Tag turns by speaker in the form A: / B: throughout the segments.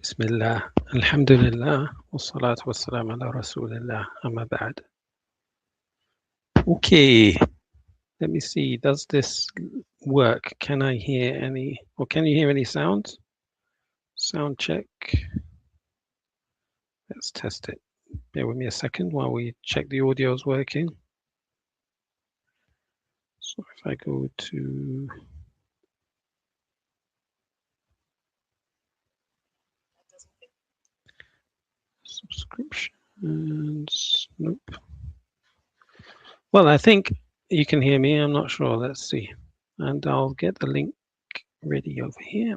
A: Bismillah, Alhamdulillah, wassalatu wassalam ala Rasulillah, amma ba'd. Okay, let me see, does this work? Can I hear any, or can you hear any sounds? Sound check. Let's test it. Bear with me a second while we check the audio is working. So if I go to subscriptions, nope. Well, I think you can hear me, I'm not sure, let's see. And I'll get the link ready over here.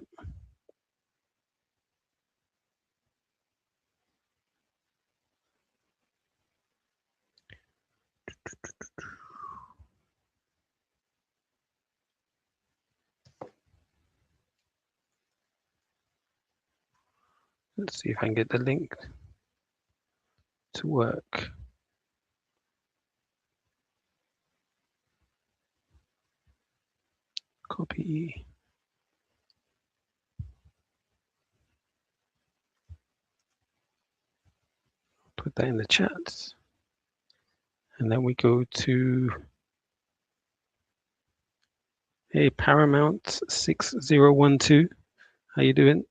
A: Let's see if I can get the link to work. Copy. Put that in the chat. And then we go to hey, Paramount 6012. How you doing?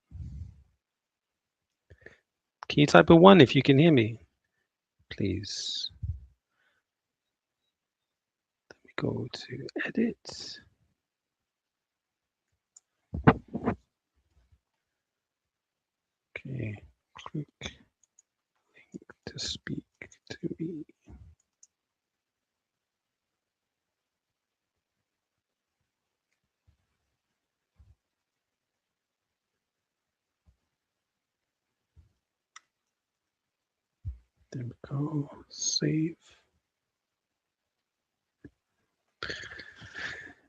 A: Can you type a 1 if you can hear me, please? Then we go to edit. Okay, click link to speak to me. There we go, save.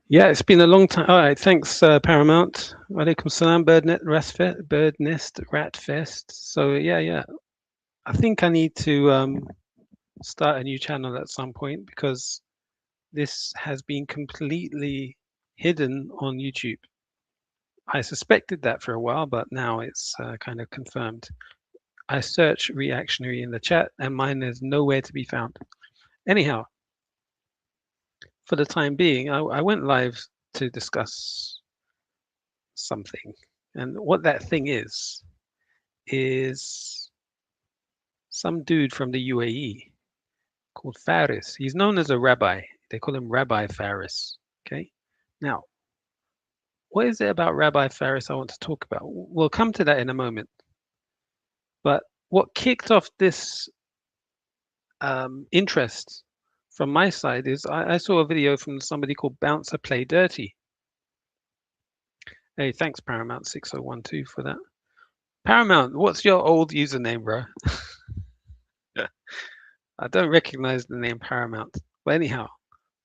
A: Yeah, it's been a long time. All right, thanks, Paramount. Walaikum salam, Bird Nest Rat Fest. So yeah. I think I need to start a new channel at some point because this has been completely hidden on YouTube. I suspected that for a while, but now it's kind of confirmed. I search reactionary in the chat and mine is nowhere to be found. Anyhow, for the time being, I went live to discuss something. And what that thing is some dude from the UAE called Faris. He's known as a rabbi. They call him Rabbi Faris. Okay. Now, what is it about Rabbi Faris I want to talk about? We'll come to that in a moment. But what kicked off this interest from my side is I saw a video from somebody called Bouncer Play Dirty. Hey, thanks Paramount 6012 for that. Paramount, what's your old username, bro? I don't recognize the name Paramount. But anyhow,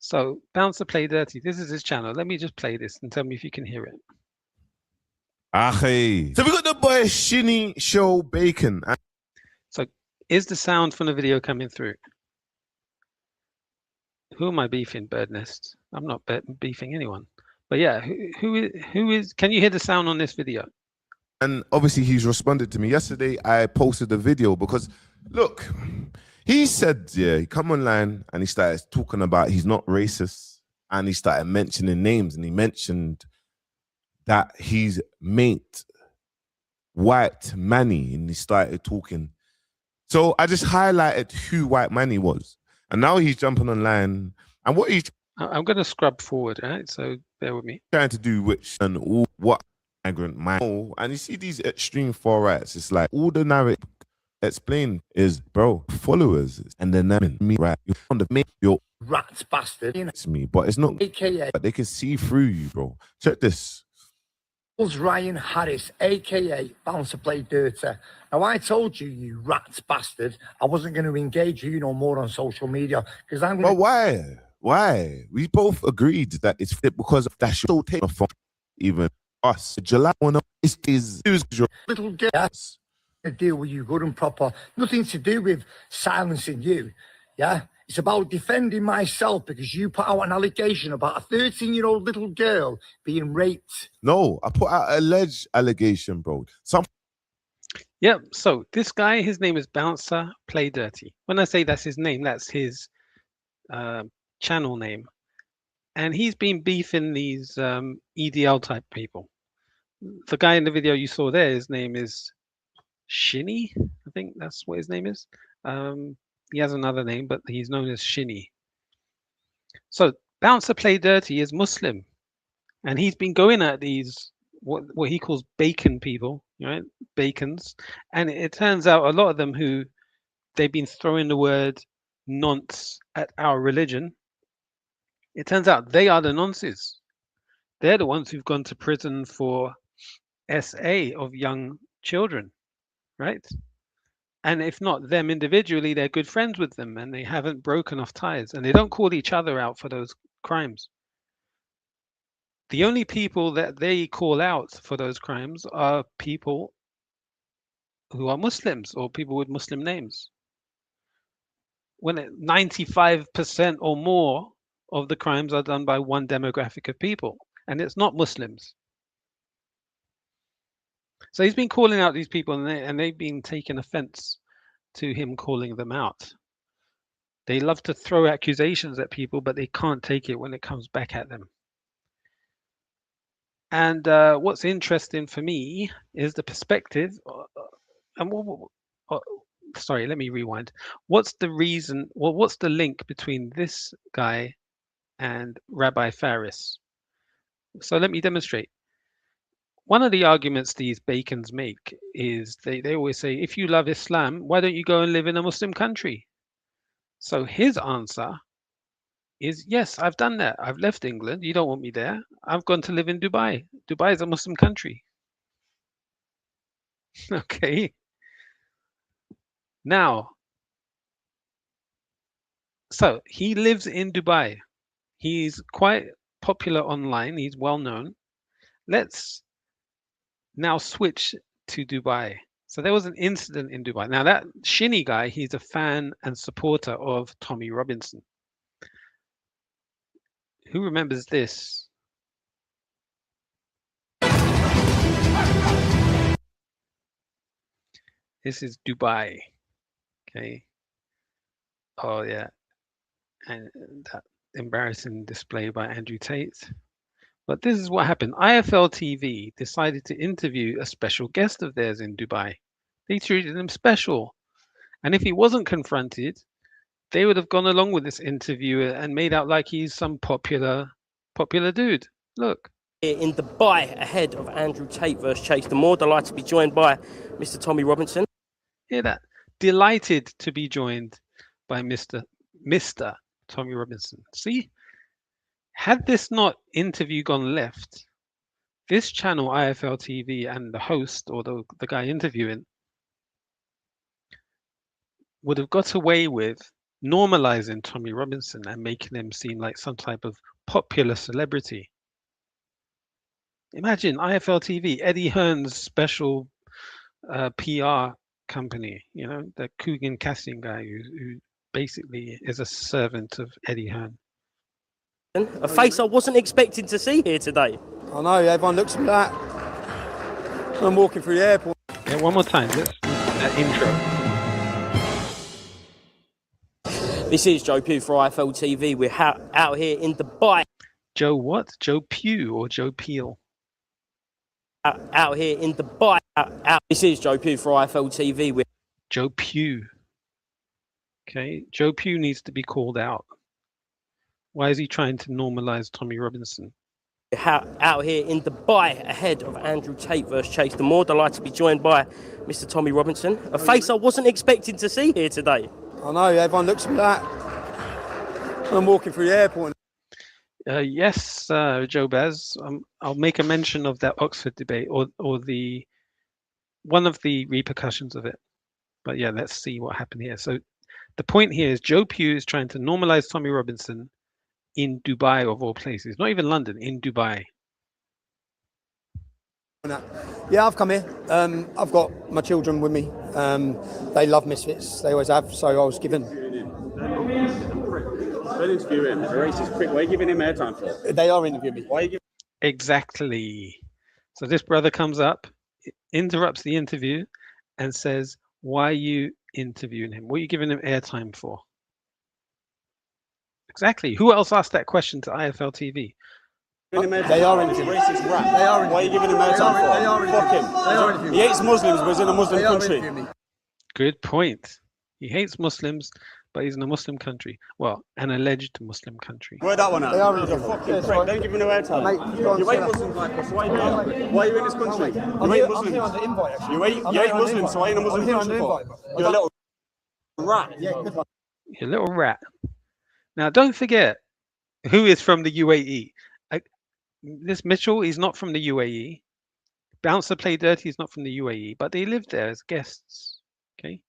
A: so Bouncer Play Dirty, this is his channel. Let me just play this and tell me if you can hear it.
B: Okay. So we got the boy Shinny Show Bacon.
A: So is the sound from the video coming through? Who am I beefing, Bird Nest? I'm not beefing anyone. But yeah, who is, can you hear the sound on this video?
B: And obviously he's responded to me. Yesterday I posted the video because, look, he said, yeah, he come online and he started talking about he's not racist. And he started mentioning names and he mentioned that he's mate White Manny and he started talking. So I just highlighted who White Manny was. And now he's jumping online. And what he's
A: I'm going to scrub forward, right? So bear with me.
B: Trying to do which and all what migrant man. And you see these extreme far rights, it's like all the narrative explained is, bro, followers and then me, right? You're on the main, you're
C: rats bastard.
B: it's me, but it's not
C: AKA.
B: But they can see through you, bro. Check this.
C: Ryan Harris, aka Bouncer Play Dirty. Now I told you, you rats bastard, I wasn't going to engage you no more on social media because I'm going.
B: But why? Why? We both agreed that it's fit because of that show taken from even us. July one is your
C: little girl. Yes. To deal with you good and proper. Nothing to do with silencing you. Yeah. It's about defending myself because you put out an allegation about a 13-year-old little girl being raped.
B: No, I put out an alleged allegation, bro.
A: Yep. So this guy, his name is Bouncer Play Dirty. When I say that's his name, that's his channel name. And he's been beefing these EDL type people. The guy in the video you saw there, his name is Shinny. I think that's what his name is. He has another name, but he's known as Shinny. So Bouncer Play Dirty is Muslim, and he's been going at these what he calls bacon people, right? Bacons, and it turns out a lot of them who they've been throwing the word nonce at our religion. It turns out they are the nonces. They're the ones who've gone to prison for SA of young children, right? And if not them individually, they're good friends with them and they haven't broken off ties and they don't call each other out for those crimes. The only people that they call out for those crimes are people who are Muslims or people with Muslim names. When 95% or more of the crimes are done by one demographic of people, and it's not Muslims. So he's been calling out these people, and they've been taking offense to him calling them out. They love to throw accusations at people, but they can't take it when it comes back at them. And what's interesting for me is the perspective. Sorry, let me rewind. What's the reason? Well, what's the link between this guy and Rabbi Faris? So let me demonstrate. One of the arguments these bacons make is they always say, if you love Islam, why don't you go and live in a Muslim country? So his answer is, yes, I've done that. I've left England. You don't want me there. I've gone to live in Dubai. Dubai is a Muslim country. Okay. Now, so he lives in Dubai. He's quite popular online. He's well known. Let's now switch to Dubai. So there was an incident in Dubai. Now that Shinny guy, he's a fan and supporter of Tommy Robinson. Who remembers this? This is Dubai. Okay. Oh yeah. And that embarrassing display by Andrew Tate. But this is what happened. IFL TV decided to interview a special guest of theirs in Dubai. They treated him special. And if he wasn't confronted, they would have gone along with this interview and made out like he's some popular dude. Look.
D: In Dubai, ahead of Andrew Tate versus Chase, the more delighted to be joined by Mr. Tommy Robinson.
A: Hear that? Delighted to be joined by Mr. Tommy Robinson. See? Had this not interview gone left, this channel, IFL TV, and the host or the guy interviewing would have got away with normalizing Tommy Robinson and making him seem like some type of popular celebrity. Imagine IFL TV, Eddie Hearn's special PR company, you know, the Coogan casting guy who basically is a servant of Eddie Hearn.
D: A face I wasn't expecting to see here today.
E: I know, everyone looks at me like I'm walking through the airport.
A: Yeah, one more time, let's that intro.
D: This is Joe Pugh for IFL TV. We're out here in Dubai.
A: Joe what? Joe Pugh or Joe Peel?
D: Out here in Dubai. This is Joe Pugh for IFL TV. We're
A: Joe Pugh. Okay, Joe Pugh needs to be called out. Why is he trying to normalize Tommy Robinson?
D: Out here in Dubai, ahead of Andrew Tate versus Chase. The more delighted to be joined by Mr. Tommy Robinson. A face I wasn't expecting to see here today.
E: I know, everyone looks at me like I'm walking through the airport.
A: Yes, Joe Baz. I'll make a mention of that Oxford debate or the one of the repercussions of it. But yeah, let's see what happened here. So the point here is Joe Pugh is trying to normalize Tommy Robinson in Dubai of all places, not even London, in Dubai.
E: Yeah, I've come here. I've got my children with me. They love Misfits. They always have. So I was given.
F: Don't interview him. He's a racist prick. Why are you giving him airtime for?
E: They are interviewing me.
F: Why are you giving?
A: Exactly. So this brother comes up, interrupts the interview, and says, why are you interviewing him? What are you giving him airtime for? Exactly. Who else asked that question to IFL TV?
E: They are interviewing.
F: Racist rat.
E: They are
F: Why are you giving him airtime for?
E: They are
F: Fuck him.
E: They are interviewing.
F: He hates Muslims, but he's in a Muslim
E: They are
F: country.
E: interviewing me.
A: Good point. He hates Muslims, but he's in a Muslim country. Well, an alleged Muslim country.
F: Where that one at?
E: They are
F: He's a
E: interviewing.
F: fucking
E: Yeah,
F: prick.
E: fine.
F: Don't give him no airtime.
E: Mate, go on,
F: You
E: say
F: hate
E: that.
F: Muslims like us. Why are you here? Why are you in this country? You
E: I'm
F: hate
E: here
F: Muslims.
E: under invite, actually.
F: You hate
E: I'm here under
F: Muslims,
E: invite.
F: so why are you in a Muslim
E: I'm here
F: country
E: under
F: for?
E: invite.
F: You're a little rat.
E: Yeah, good one.
A: You little rat. Now, don't forget who is from the UAE. This Mitchell is not from the UAE. Bouncer Play Dirty is not from the UAE, but they live there as guests. Okay,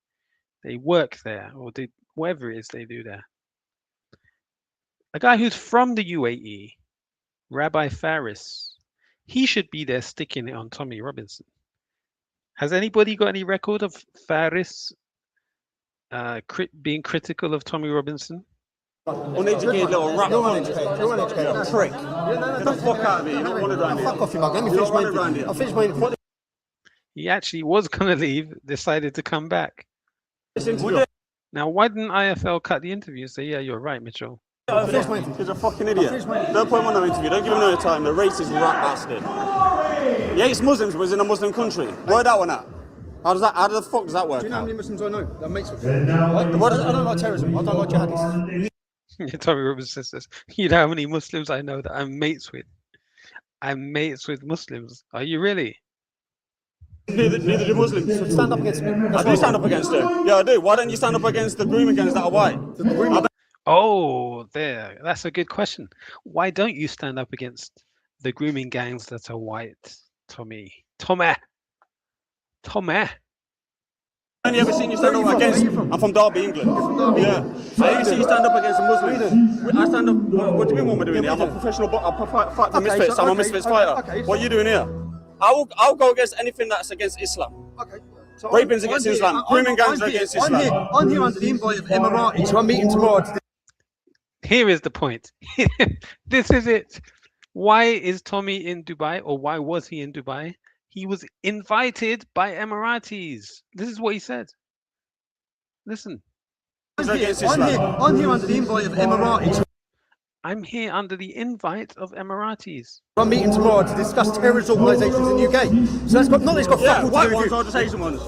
A: they work there, or they whatever it is they do there. A guy who's from the UAE, Rabbi Faris, he should be there sticking it on Tommy Robinson. Has anybody got any record of Faris being critical of Tommy Robinson?
F: Uneducated little rat.
E: You're uneducated. You're uneducated. Prick.
F: Get the fuck out of here. You're not wanted around here.
E: Fuck off, you mug. Let me
F: You're
E: finish
F: not
E: my
F: wanted around
E: interview.
F: here.
E: I'll finish my interview.
A: He actually was going to leave, decided to come back.
F: This interview.
A: Now, why didn't IFL cut the interview and say, yeah, you're right, Mitchell?
E: I'll finish my interview.
F: He's a fucking idiot. Don't put him on no interview. Don't give him no time. The racist rat bastard. He hates Muslims, but he's in a Muslim country. Where that one at? How the fuck does that work
E: Do you know how
F: out?
E: many Muslims I know? That mates with them. I don't like terrorism. I don't like jihadists.
A: Tommy Robinson says, you know how many Muslims I know that I'm mates with? I'm mates with Muslims. Are you really?
F: Neither do Muslims.
E: So stand up against me.
F: I do stand up against them. Yeah, I do. Why don't you stand up against the grooming gangs that are white?
A: Oh, there. That's a good question. Why don't you stand up against the grooming gangs that are white, Tommy? Tommy.
F: I've only ever seen you stand up against. I'm from Derby, England. Yeah. I only see you stand up against the Muslims. I stand up. What do you mean? What am I doing here? I'm a professional. I fight for misfits. I'm a misfits fighter. What are you doing here? I'll go against anything that's against Islam.
E: Okay. So
F: Raping's against Islam. Grooming gangs are against Islam.
E: I'm here under the invite of Emiratis, who I'm meeting tomorrow.
A: Here is the point. This is it. Why is Tommy in Dubai, or why was he in Dubai? He was invited by Emiratis. This is what he said. Listen.
F: I'm here
E: under the invite of Emiratis.
A: I'm here under the invite of Emiratis.
E: I'm meeting tomorrow to discuss terrorist organisations in the UK. So that's got
F: Yeah,
E: fuck all
F: white
E: to do
F: ones
E: with
F: or just Asian ones.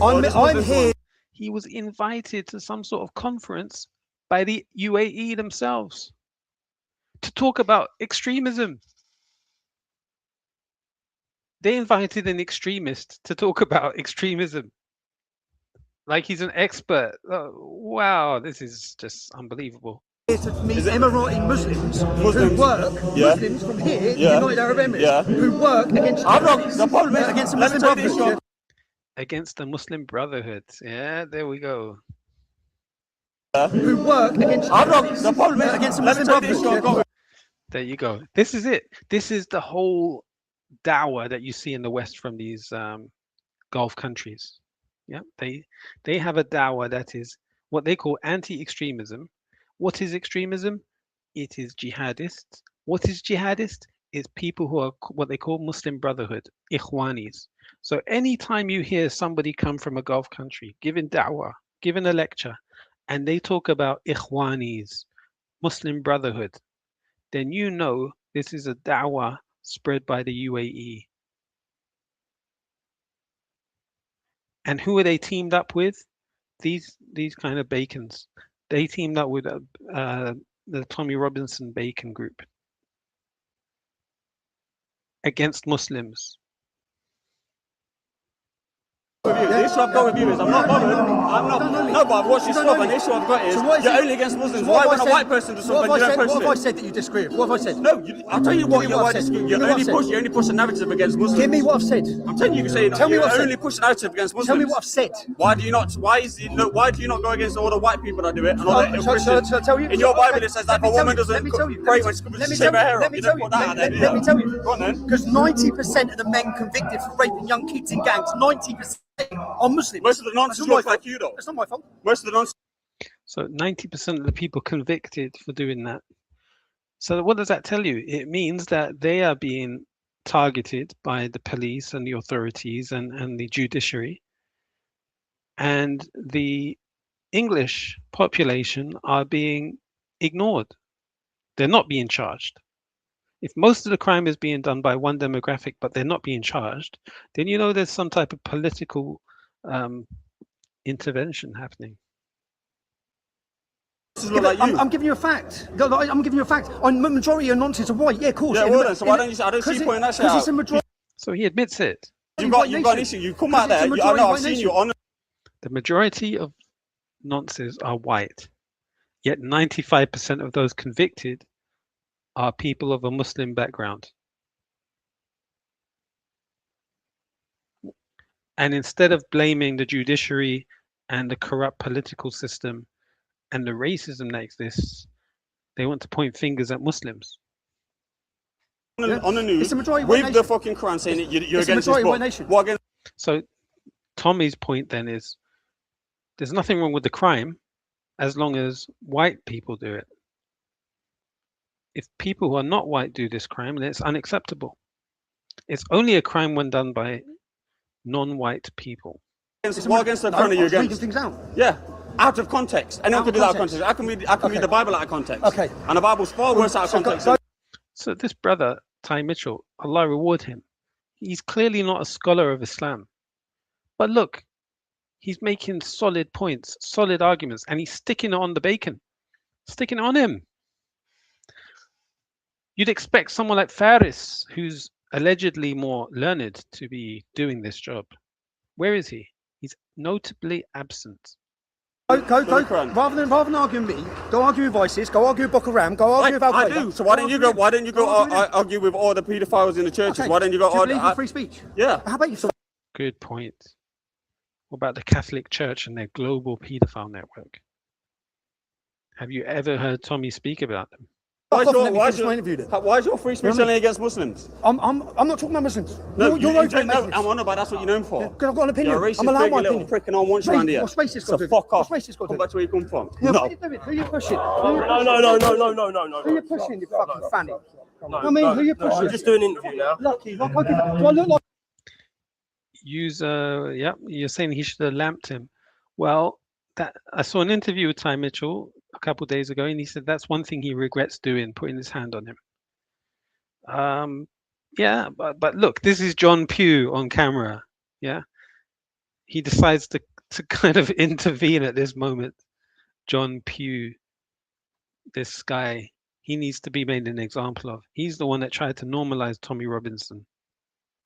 E: I'm here.
A: He was invited to some sort of conference by the UAE themselves to talk about extremism. They invited an extremist to talk about extremism. Like he's an expert. Oh, wow, this is just unbelievable.
E: Here to meet Emirati Muslims who work, Muslims from here, the United Arab Emirates, who work against
F: the problem is
E: against the Muslim Brotherhood.
A: Against the Muslim Brotherhood. Yeah, there we go.
E: Who work against
F: the problem is
E: against the Muslim Brotherhood.
A: There you go. This is it. This is the whole dawah that you see in the West from these Gulf countries. Yeah, they have a dawah that is what they call anti-extremism. What is extremism? It is jihadist. What is jihadist? It's people who are what they call Muslim Brotherhood, ikhwanis. So anytime you hear somebody come from a Gulf country giving da'wah, giving a lecture, and they talk about ikhwanis, Muslim Brotherhood, then you know this is a da'wah spread by the UAE. And who are they teamed up with? These kind of bacons. They teamed up with the Tommy Robinson Bacon Group against Muslims.
F: The issue I've got with you is I'm not bothered. No, but I've watched your stuff, and the issue I've got is you're only against Muslims. Why when a white person does something, you don't post it?
E: What have I said that you disagree with? What have I said?
F: No, I'll tell you what you only push a narrative against Muslims.
E: Give me what I've said.
F: I'm telling you, you only push a narrative against Muslims.
E: Tell me what I've said.
F: Why do you not? Why do you not go against all the white people that do it and all the Christians?
E: Shall I tell you?
F: In your Bible it says that if a woman doesn't pray when she shave her hair off, you don't put that out there.
E: Let me tell you.
F: Go on then.
E: Because 90% of the men convicted for raping young kids in gangs, 90% are Muslims.
F: Most of the nonsense look like you though.
E: That's not my fault.
F: Most of the nonsense.
A: So 90% of the people convicted for doing that. So what does that tell you? It means that they are being targeted by the police and the authorities and the judiciary and the English population are being ignored. They're not being charged. If most of the crime is being done by one demographic, but they're not being charged, then you know there's some type of political intervention happening.
E: Yeah, but I'm giving you a fact. I'm giving you a fact. The majority of nonsense are white. Yeah, of course.
F: Yeah, well then, so why don't you? I don't see you pointing that shit out.
E: It's a majority.
A: So he admits it.
F: You've got an issue. You come out there. I know. I've seen you on.
A: The majority of nonces are white, yet 95% of those convicted are people of a Muslim background. And instead of blaming the judiciary and the corrupt political system and the racism that exists, they want to point fingers at Muslims.
F: On the news, with
E: nation.
F: the fucking Quran saying that you're against this book.
E: Nation.
F: What against?
A: So Tommy's point then is there's nothing wrong with the crime as long as white people do it. If people who are not white do this crime, then it's unacceptable. It's only a crime when done by non-white people.
F: What against the Quran are you against?
E: Things out.
F: Yeah, out of context. Anyone can do that out of context. I can read the Bible out of context. Okay. And the Bible's far worse out of context.
A: So this brother, Ty Mitchell, Allah reward him. He's clearly not a scholar of Islam. But look, he's making solid points, solid arguments, and he's sticking it on the bacon, sticking it on him. You'd expect someone like Faris, who's allegedly more learned, to be doing this job. Where is he? He's notably absent.
E: Go. Rather than arguing me, go argue with ISIS, go argue with Boko Haram, go argue with Al Qaeda.
F: I do. So why don't you go argue with all the paedophiles in the churches? Why don't you go?
E: Do you believe in free speech?
F: Yeah.
E: How about you?
A: Good point. What about the Catholic Church and their global paedophile network? Have you ever heard Tommy speak about them?
F: Why is your free speech only against Muslims?
E: I'm not talking about Muslims.
F: No,
E: you're
F: don't know. I'm on about that's what you're known for.
E: Because I've got an opinion.
F: You're a racist,
E: I'm allowed my
F: little
E: opinion.
F: prick and I want you around here.
E: What's racist got to do?
F: Fuck off.
E: What's racist got to do?
F: Come back to where you come from.
E: Yeah,
F: No.
E: what are you doing? Who are you pushing?
D: No.
E: Who are you pushing, you fucking fanny? I mean, who are you pushing?
D: I'm just doing an interview now.
E: Lucky. Like I do I look like...
A: You're saying he should have lamped him. Well, that I saw an interview with Ty Mitchell a couple of days ago, and he said that's one thing he regrets doing, putting his hand on him. But look, this is John Pugh on camera. Yeah, he decides to kind of intervene at this moment. John Pugh, this guy, he needs to be made an example of. He's the one that tried to normalize Tommy Robinson.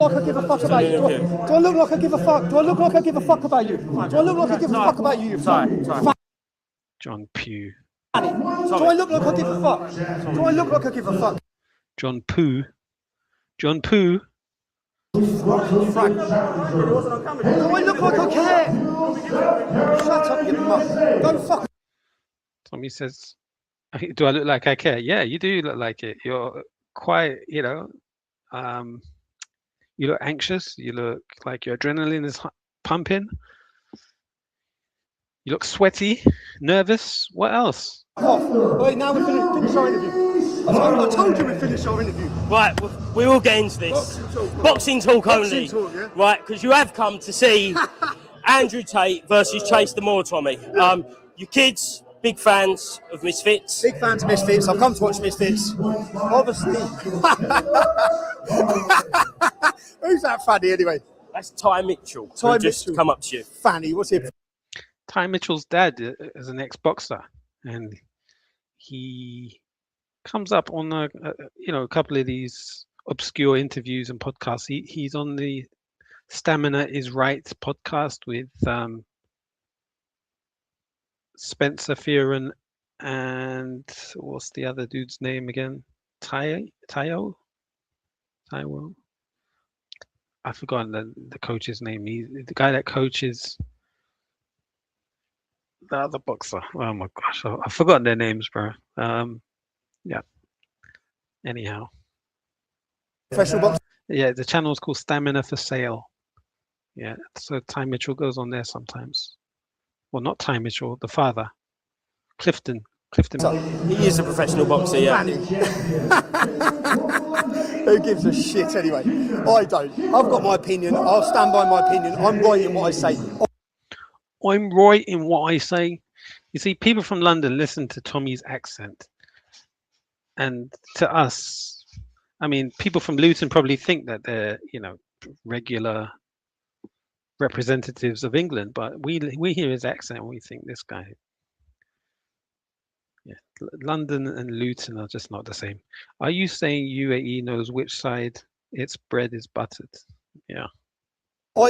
E: Like I give a fuck about you. Do I look like I give a fuck? Do I look like I give a fuck about you? Do I look like I give a fuck about you?
A: John Pugh.
E: Do I look like I give a fuck? Do I look like I give a fuck?
A: John Pugh. John Pugh.
E: Frank. Do I look like I care? Shut up, you mum. Go fuck.
A: Tommy says, do I look like I care? Yeah, you do look like it. You're quite, you look anxious. You look like your adrenaline is pumping. You look sweaty, nervous. What else?
E: Wait, now we're finished our interview. I told you we finished our interview.
D: Right, we will get into this. Boxing talk only.
E: Yeah?
D: Right, because you have come to see Andrew Tate versus Chase the Moor, Tommy. You kids, big fans of Misfits.
E: Big fans of Misfits. I've come to watch Misfits. Obviously. Who's that fanny anyway?
D: That's Ty Mitchell.
E: Ty
D: just
E: Mitchell.
D: come up to you.
E: Fanny, what's he?
A: Ty Mitchell's dad is an ex-boxer, and he comes up on a couple of these obscure interviews and podcasts. He's on the Stamina is Right podcast with Spencer Fearon and what's the other dude's name again? Taiwo? I've forgotten the coach's name. He's the guy that coaches the other boxer. Oh my gosh, I've forgotten their names, bro. Yeah. Anyhow.
E: Professional boxer.
A: Yeah, the channel's called Stamina for Sale. Yeah, so Ty Mitchell goes on there sometimes. Well, not Ty Mitchell, the father, Clifton.
D: He is a professional boxer, yeah.
E: Who gives a shit anyway? I don't. I've got my opinion. I'll stand by my opinion. I'm right in what I say.
A: I'm right in what I say. You see, people from London listen to Tommy's accent, and to us, I mean, people from Luton probably think that they're, regular representatives of England, but we hear his accent and we think this guy. Yeah, London and Luton are just not the same. Are you saying UAE knows which side its bread is buttered? Yeah.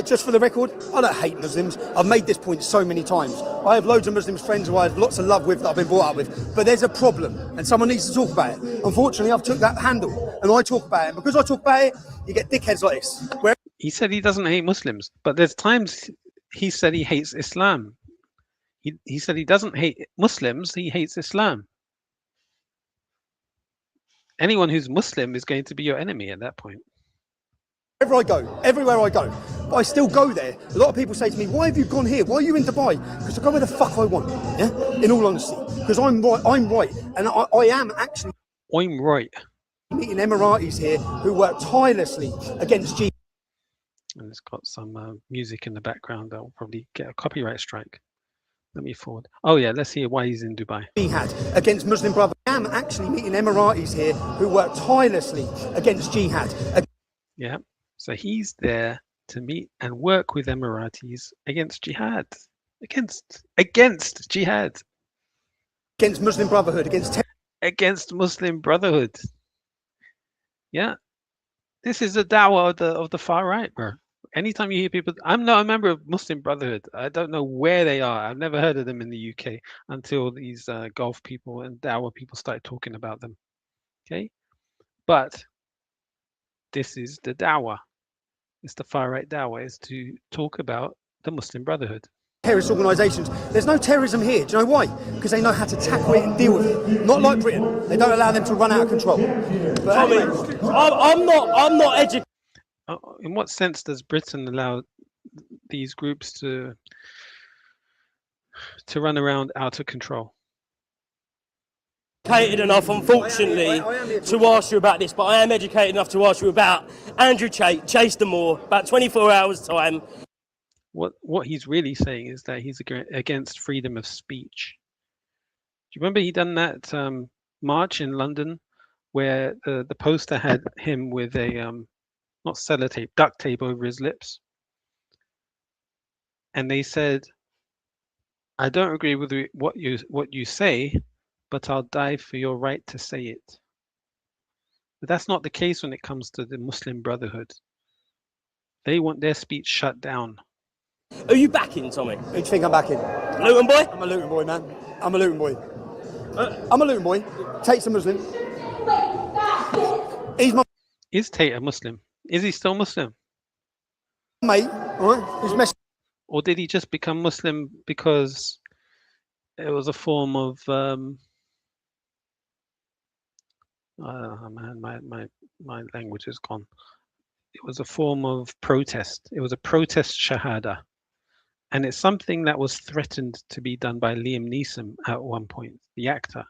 E: Just for the record, I don't hate Muslims. I've made this point so many times. I have loads of Muslim friends who I have lots of love with that I've been brought up with. But there's a problem, and someone needs to talk about it. Unfortunately, I've took that handle, and I talk about it. And because I talk about it, you get dickheads like this.
A: He said he doesn't hate Muslims, but there's times he said he hates Islam. He said he doesn't hate Muslims, he hates Islam. Anyone who's Muslim is going to be your enemy at that point.
E: Wherever I go, everywhere I go, but I still go there. A lot of people say to me, why have you gone here? Why are you in Dubai? Because I go where the fuck I want, yeah? In all honesty. Because I'm right. And I am actually...
A: I'm right.
E: Meeting Emiratis here who work tirelessly against jihad.
A: And it's got some music in the background that will probably get a copyright strike. Let me forward. Oh yeah, let's hear why he's in Dubai.
E: Jihad against Muslim brothers. I am actually meeting Emiratis here who work tirelessly against jihad.
A: Yeah, so he's there to meet and work with Emiratis against jihad. Against jihad.
E: Against Muslim Brotherhood,
A: against Muslim Brotherhood. Yeah. This is the dawah of the far right, bro. Anytime you hear people, I'm not a member of Muslim Brotherhood. I don't know where they are. I've never heard of them in the UK until these Gulf people and dawah people started talking about them. Okay, but this is the dawah. It's the far right dawah, is to talk about the Muslim Brotherhood.
E: Terrorist organisations. There's no terrorism here. Do you know why? Because they know how to tackle it and deal with it. Not like Britain. They don't allow them to run out of control. But
D: Tommy, I'm not educated.
A: In what sense does Britain allow these groups to run around out of control?
D: Educated enough, unfortunately, to ask you about this, but I am educated enough to ask you about Andrew Tate, Chase the Moor, about 24 hours time.
A: What he's really saying is that he's against freedom of speech. Do you remember he done that march in London where the poster had him with a not sellotape, duct tape over his lips, and they said, "I don't agree with what you say, but I'll die for your right to say it." But that's not the case when it comes to the Muslim Brotherhood. They want their speech shut down.
D: Are you backing, Tommy?
E: Who do you think I'm backing?
D: Luton boy?
E: I'm a Luton boy, man. I'm a Luton boy. I'm a Luton boy. Tate's a Muslim. He's my
A: Is Tate a Muslim? Is he still Muslim?
E: mate, all right? He's messing.
A: Or did he just become Muslim because it was a form of man, my language is gone. It was a form of protest. It was a protest shahada. And it's something that was threatened to be done by Liam Neeson at one point, the actor.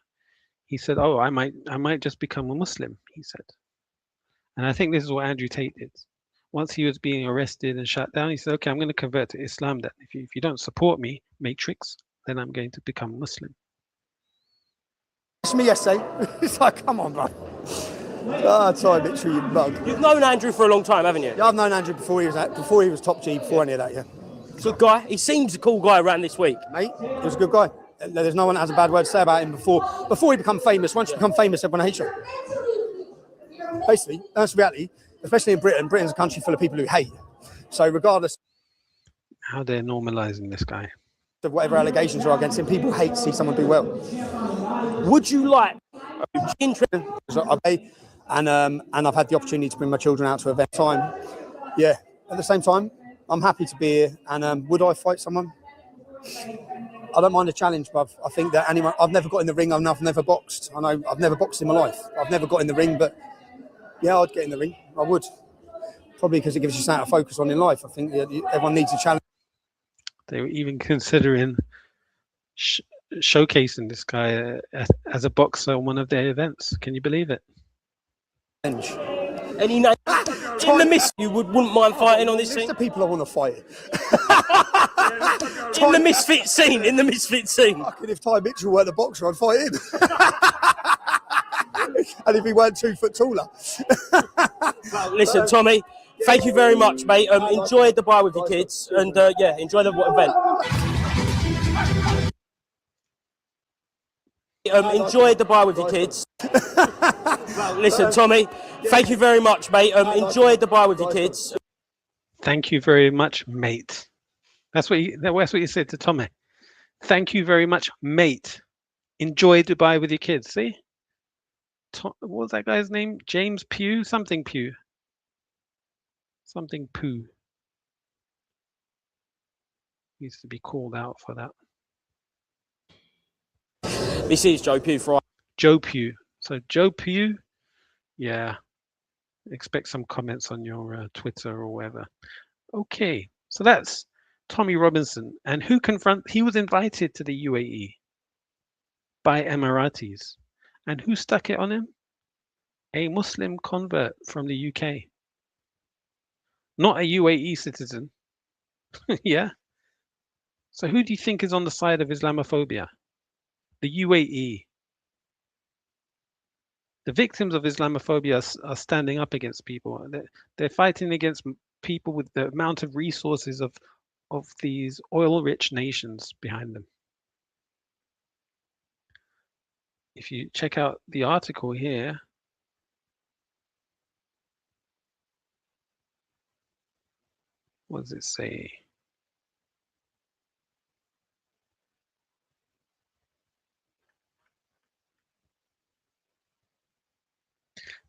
A: He said, "Oh, I might just become a Muslim," he said. And I think this is what Andrew Tate did. Once he was being arrested and shut down, he said, "Okay, I'm going to convert to Islam then. If you don't support me, Matrix, then I'm going to become Muslim."
E: It's me yesterday. It's like, come on, bro. Sorry, Mitchell, you bug.
D: You've known Andrew for a long time, haven't you?
E: Yeah, I've known Andrew before he was top G, before any of that, yeah.
D: Good guy. He seems a cool guy around this week.
E: Mate, he was a good guy. There's no one that has a bad word to say about him before he become famous. Once you become famous, everyone hates you. Basically, that's the reality. Especially in Britain. Britain's a country full of people who hate. So regardless
A: How they're normalizing this guy.
E: of whatever allegations are against him, people hate to see someone do well.
D: Would you like
E: And I've had the opportunity to bring my children out to event time. Yeah. At the same time, I'm happy to be here. And would I fight someone? I don't mind a challenge, but I think that anyone. I've never got in the ring. I've never boxed. I know I've never boxed in my life. I've never got in the ring, but yeah, I'd get in the ring. I would. Probably because it gives you something to focus on in life. I think everyone needs a challenge.
A: They were even considering showcasing this guy as a boxer on one of their events. Can you believe it?
D: any name in the miss you wouldn't mind fighting on this
E: It's
D: thing?
E: the people I want to fight.
D: In the misfit scene, in the misfit scene.
E: Fucking if Ty Mitchell weren't a boxer, I'd fight him. And if he weren't 2 foot taller.
D: Listen, Tommy, thank you very much, mate. Enjoy Dubai with your kids, and yeah, enjoy the event. Enjoy Dubai with your kids. Listen, Tommy, thank you very much, mate. Enjoy Dubai with your kids.
A: Thank you very much, mate. That's what you said to Tommy. Thank you very much, mate. Enjoy Dubai with your kids. See? What was that guy's name? James Pugh? Something Pugh. Something Pooh. Needs to be called out for that.
D: This is Joe Pugh Friday.
A: Joe Pugh. So Joe Pugh, yeah. Expect some comments on your Twitter or whatever. Okay, so that's Tommy Robinson. And he was invited to the UAE by Emiratis. And who stuck it on him? A Muslim convert from the UK. Not a UAE citizen. Yeah. So who do you think is on the side of Islamophobia? The UAE. The victims of Islamophobia are standing up against people. They're fighting against people with the amount of resources of these oil-rich nations behind them. If you check out the article here, what does it say?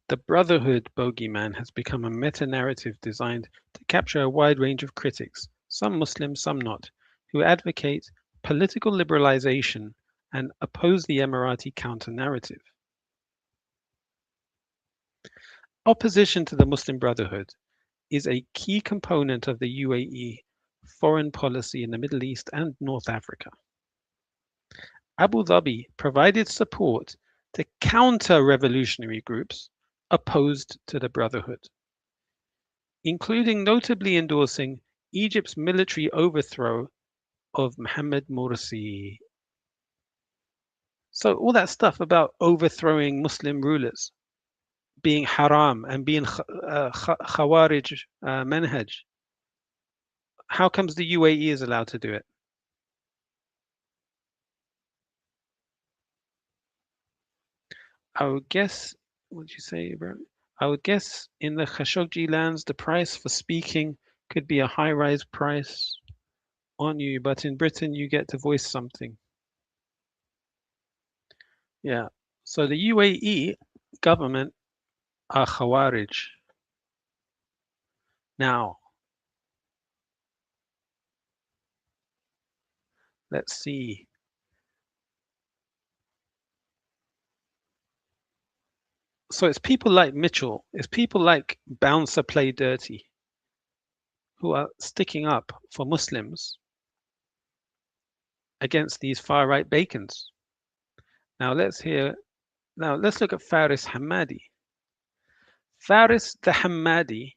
A: The Brotherhood bogeyman has become a meta-narrative designed to capture a wide range of critics, some Muslim, some not, who advocate political liberalization and oppose the Emirati counter-narrative. Opposition to the Muslim Brotherhood is a key component of the UAE foreign policy in the Middle East and North Africa. Abu Dhabi provided support to counter-revolutionary groups opposed to the Brotherhood, including notably endorsing Egypt's military overthrow of Mohammed Morsi. So all that stuff about overthrowing Muslim rulers being haram and being Khawarij manhaj, how comes the UAE is allowed to do it? I would guess, what did you say, bro? I would guess in the Khashoggi lands, the price for speaking could be a high-rise price on you, but in Britain, you get to voice something. Yeah, so the UAE government are Khawarij. Now, let's see. So it's people like Mitchell, it's people like Bouncer Play Dirty, who are sticking up for Muslims against these far-right bacons. Now let's look at Faris Hamadi. Faris the Hamadi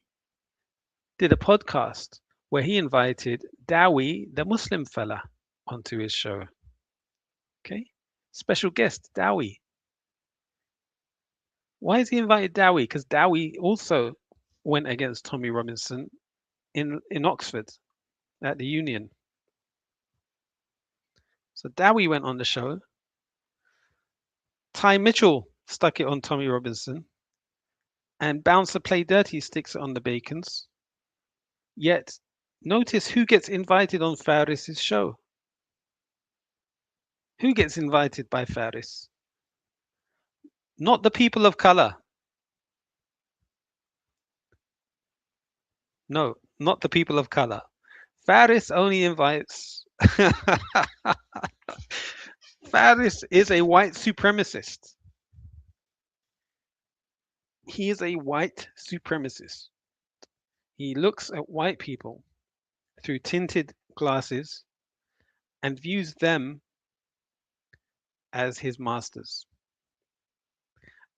A: did a podcast where he invited Dowie, the Muslim fella, onto his show. Okay, special guest Dowie. Why has he invited Dowie? Because Dowie also went against Tommy Robinson in Oxford at the Union. So Dowie went on the show. Ty Mitchell stuck it on Tommy Robinson. And Bouncer Play Dirty sticks it on the bacons. Yet, notice who gets invited on Faris's show. Who gets invited by Faris? Not the people of color. No, not the people of color. Faris only invites. Faris is a white supremacist. He is a white supremacist. He looks at white people through tinted glasses and views them as his masters.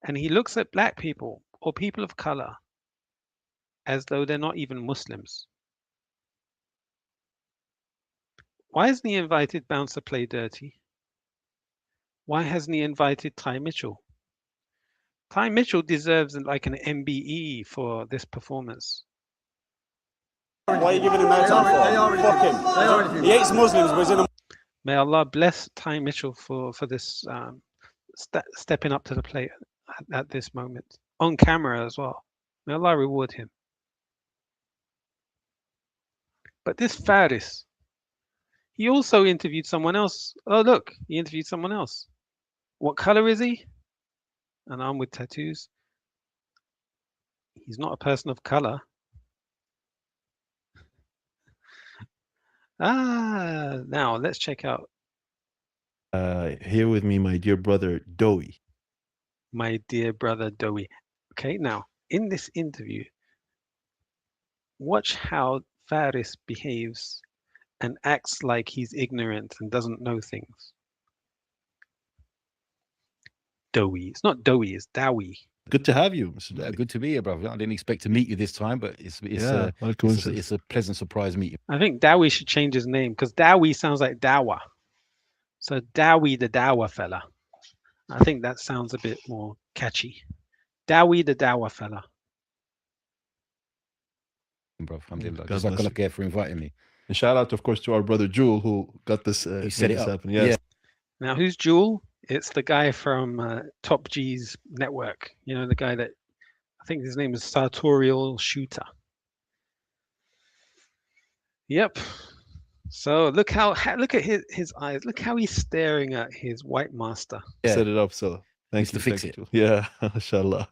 A: And he looks at black people or people of color as though they're not even Muslims. Why hasn't he invited Bouncer Play Dirty? Why hasn't he invited Ty Mitchell? Ty Mitchell deserves like an MBE for this performance.
F: Why are you giving him no time for? Fuck him. He hates Muslims, but he's in a...
A: May Allah bless Ty Mitchell for this stepping up to the plate at this moment, on camera as well. May Allah reward him. But this Faris, he also interviewed someone else. Oh, look, he interviewed someone else. What color is he? An arm with tattoos. He's not a person of color. Now let's check out.
G: Here with me, my dear brother, Dowie.
A: My dear brother, Dowie. Okay, now, in this interview, watch how Faris behaves and acts like he's ignorant and doesn't know things. Dowie. It's not Dowie, it's Dowie.
G: Good to have you, Mr. Dowie.
H: Good to be here, brother. I didn't expect to meet you this time, but it's a pleasant surprise meeting.
A: I think Dowie should change his name because Dowie sounds like Dawa. So Dowie the Dawa fella. I think that sounds a bit more catchy. Dowie the Dawa fella.
H: Bro, just like Allah care for inviting me.
G: And shout out, of course, to our brother Jewel who got this.
H: He set it up.
G: Happen. Yes.
H: Yeah.
A: Now, who's Jewel? It's the guy from Top G's network. You know, the guy that I think his name is Sartorial Shooter. Yep. So look at his eyes. Look how he's staring at his white master.
H: Yeah.
G: Set it up, so thanks
H: to fix it.
G: Jewel. Yeah, mashallah.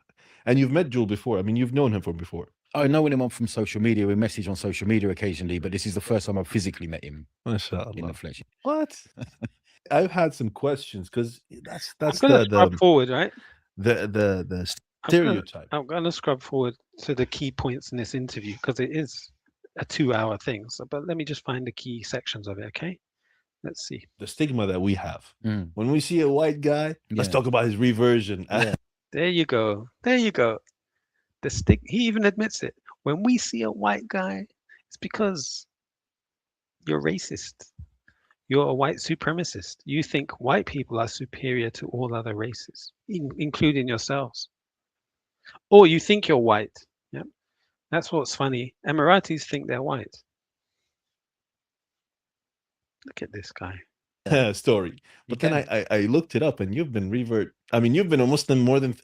G: And you've met Jewel before. I mean, you've known him from before.
H: I know him from social media. We message on social media occasionally, but this is the first time I've physically met him
G: Mashallah.
H: in the flesh.
G: What? I've had some questions because that's
A: I'm gonna scrub forward, right?
G: The stereotype.
A: I'm gonna scrub forward to the key points in this interview because it is a 2-hour thing. So, but let me just find the key sections of it. Okay, let's see.
G: The stigma that we have when we see a white guy. Let's talk about his reversion.
H: Yeah.
A: There you go. There you go. He even admits it. When we see a white guy, it's because you're racist. You're a white supremacist. You think white people are superior to all other races, including yourselves. Or you think you're white. Yeah, that's what's funny. Emiratis think they're white. Look at this guy.
G: Story. But then I looked it up, and you've been revert. I mean, you've been a Muslim more than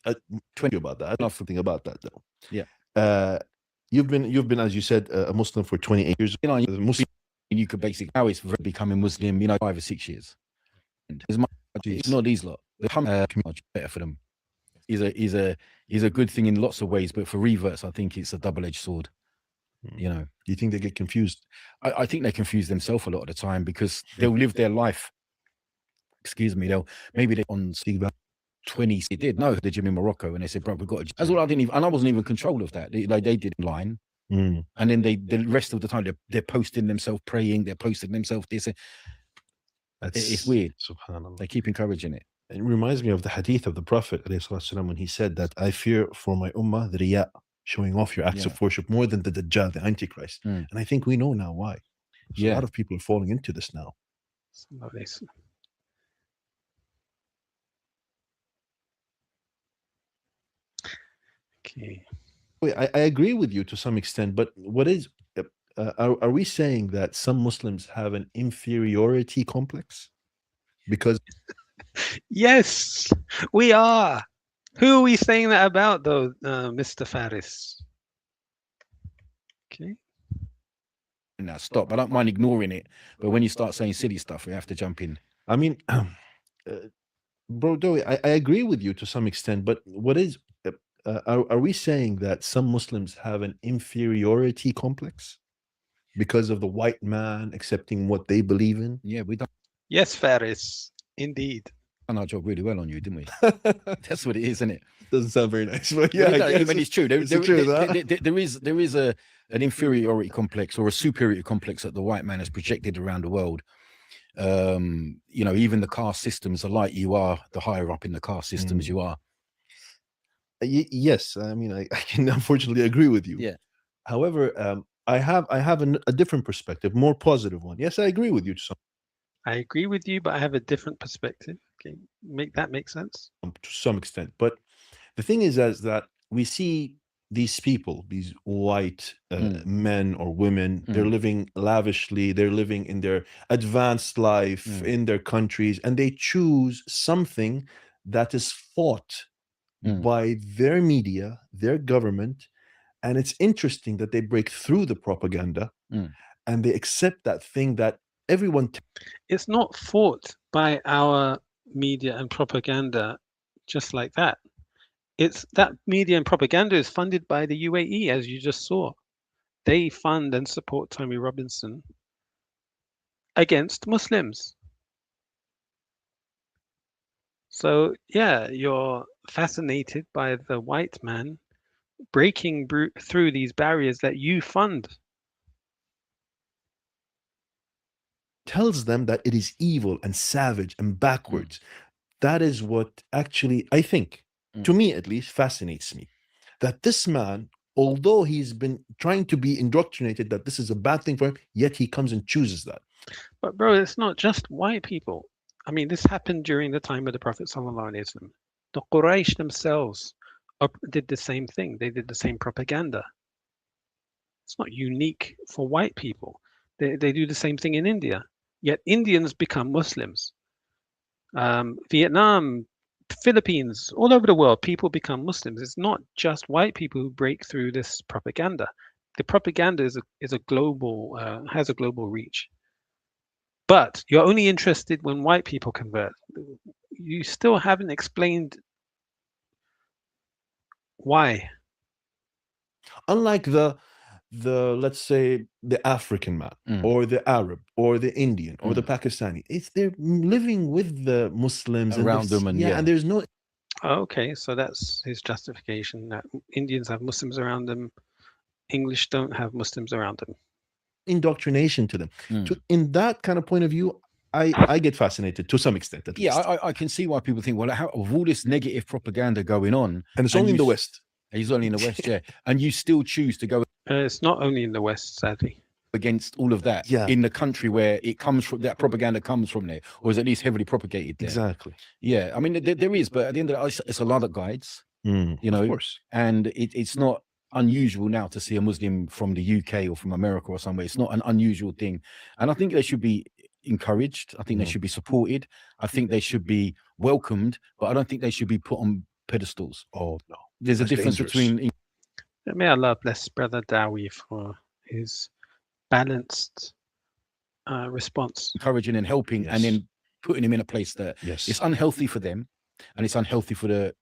G: 20 about that. I don't know something about that though.
H: Yeah.
G: You've been, as you said, a Muslim for 28 years.
H: You know, you could basically now it's becoming Muslim. 5 or 6 years. And it's not these lot. The much better for them. Is a good thing in lots of ways, but for reverts, I think it's a double-edged sword. You know,
G: do you think they get confused?
H: I think they confuse themselves a lot of the time because they'll live their life. Excuse me, maybe they on speak about 20. They did the gym in Morocco, and they said, "Bro, we got." As well, I wasn't even in control of that. They did in line, and then the rest of the time they're posting themselves praying. They're posting themselves this. It's weird.
G: Subhanallah.
H: They keep encouraging it.
G: It reminds me of the hadith of the Prophet ﷺ when he said that I fear for my ummah the riya, showing off your acts of worship more than the Dajjal, the Antichrist. And I think we know now why. So a lot of people are falling into this now.
A: Okay.
G: I agree with you to some extent, but what is are we saying that some Muslims have an inferiority complex? Because
A: yes, we are. Who are we saying that about, though, Mr. Faris? Okay.
H: Now stop. I don't mind ignoring it, but when you start saying silly stuff, we have to jump in.
G: I mean, bro, Dowie, I agree with you to some extent, but what is are we saying that some Muslims have an inferiority complex because of the white man accepting what they believe in?
H: Yeah, we don't.
A: Yes, Faris, indeed.
H: Done our job really well on you, didn't we? That's what it is, isn't it?
G: Doesn't sound very nice, but yeah,
H: but it's true. There is an inferiority complex or a superiority complex that the white man has projected around the world. You know, even the caste systems are like you are. The higher up in the caste systems you are.
G: Yes, I mean, I can unfortunately agree with you.
H: Yeah.
G: However, I have a different perspective, more positive one. Yes, I agree with you to
A: I agree with you, but I have a different perspective. Okay, make sense?
G: some extent. But the thing is that we see these people, these white men or women, they're living lavishly, they're living in their advanced life in their countries, and they choose something that is fought by their media, their government. And it's interesting that they break through the propaganda and they accept that thing that everyone.
A: It's not fought by our media and propaganda just like that. It's that media and propaganda is funded by the UAE, as you just saw. They fund and support Tommy Robinson against Muslims. So yeah, you're fascinated by the white man breaking through these barriers that you fund.
G: Tells them that it is evil and savage and backwards. That is what actually, I think, to me at least, fascinates me. That this man, although he's been trying to be indoctrinated that this is a bad thing for him, yet he comes and chooses that.
A: But bro, it's not just white people. I mean, this happened during the time of the Prophet ﷺ. The Quraysh themselves did the same thing. They did the same propaganda. It's not unique for white people. They do the same thing in India. Yet Indians become Muslims. Vietnam, Philippines, all over the world, people become Muslims. It's not just white people who break through this propaganda. The propaganda is a global, has a global reach. But you're only interested when white people convert. You still haven't explained why.
G: Unlike the let's say the African man or the Arab or the Indian or the Pakistani, they're living with the Muslims
H: around them, and
G: and there's no.
A: Okay, so that's his justification, that Indians have Muslims around them, English don't have Muslims around them.
G: Indoctrination to them. In that kind of point of view, I get fascinated to some extent at least.
H: I can see why people think, well, how, of all this negative propaganda going on,
G: and it's only in the West.
H: He's only in the West, yeah. And you still choose to go.
A: It's not only in the West, sadly.
H: Against all of that, in the country where it comes from, that propaganda comes from there, or is at least heavily propagated there.
G: Exactly.
H: Yeah, I mean, there is, but at the end of the day, it's a lot of guides, you know,
G: of course.
H: And it's not unusual now to see a Muslim from the UK or from America or somewhere. It's not an unusual thing. And I think they should be encouraged. I think they should be supported. I think they should be welcomed, but I don't think they should be put on pedestals.
G: Oh, no.
H: There's a difference between.
A: May Allah bless Brother Dowie for his balanced response.
H: Encouraging and helping, and then putting him in a place that it's unhealthy for them and it's unhealthy for the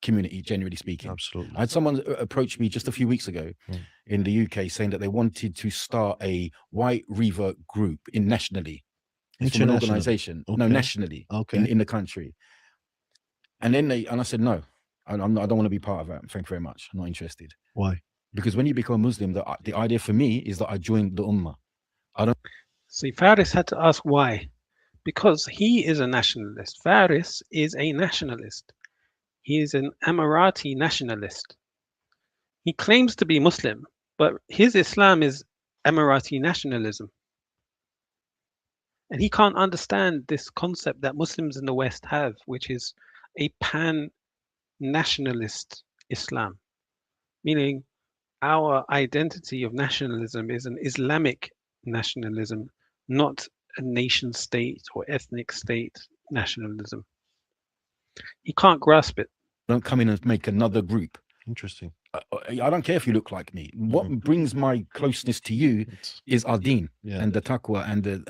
H: community, generally speaking.
G: Absolutely.
H: I had someone approach me just a few weeks ago in the UK saying that they wanted to start a white revert group nationally. It's from an organization. No, nationally. In the country. And then I said, no, I don't want to be part of that. Thank you very much. I'm not interested.
G: Why?
H: Because when you become a Muslim, the idea for me is that I joined the Ummah. I don't
A: see. Faris had to ask why, because he is a nationalist. Faris is a nationalist. He is an Emirati nationalist. He claims to be Muslim, but his Islam is Emirati nationalism. And he can't understand this concept that Muslims in the West have, which is a pan-nationalist Islam, meaning our identity of nationalism is an Islamic nationalism, not a nation state or ethnic state nationalism. He can't grasp it.
H: Don't come in and make another group.
G: Interesting.
H: I don't care if you look like me. What brings my closeness to you is our deen and the taqwa and the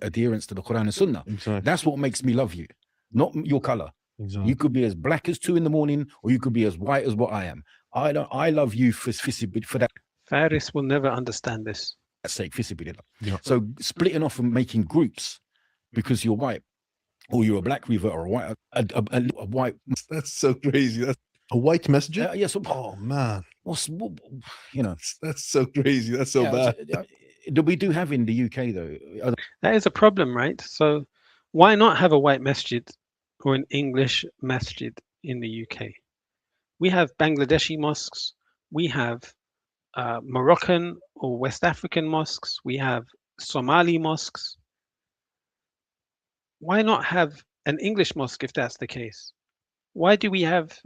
H: adherence to the Quran and Sunnah.
G: Exactly.
H: That's what makes me love you, not your color.
G: Exactly.
H: You could be as black as 2 a.m, or you could be as white as what I am. I love you for that.
A: Faris will never understand this.
H: Sake, so splitting off and making groups because you're white, or you're a black revert, or a white.
G: That's so crazy. That's a white messenger.
H: Yes.
G: Oh man,
H: you know,
G: that's so crazy. That's so bad.
H: We do have in the UK though.
A: That is a problem, right? So why not have a white masjid or an English masjid in the UK? We have Bangladeshi mosques. We have Moroccan or West African mosques. We have Somali mosques. Why not have an English mosque if that's the case? Why do we have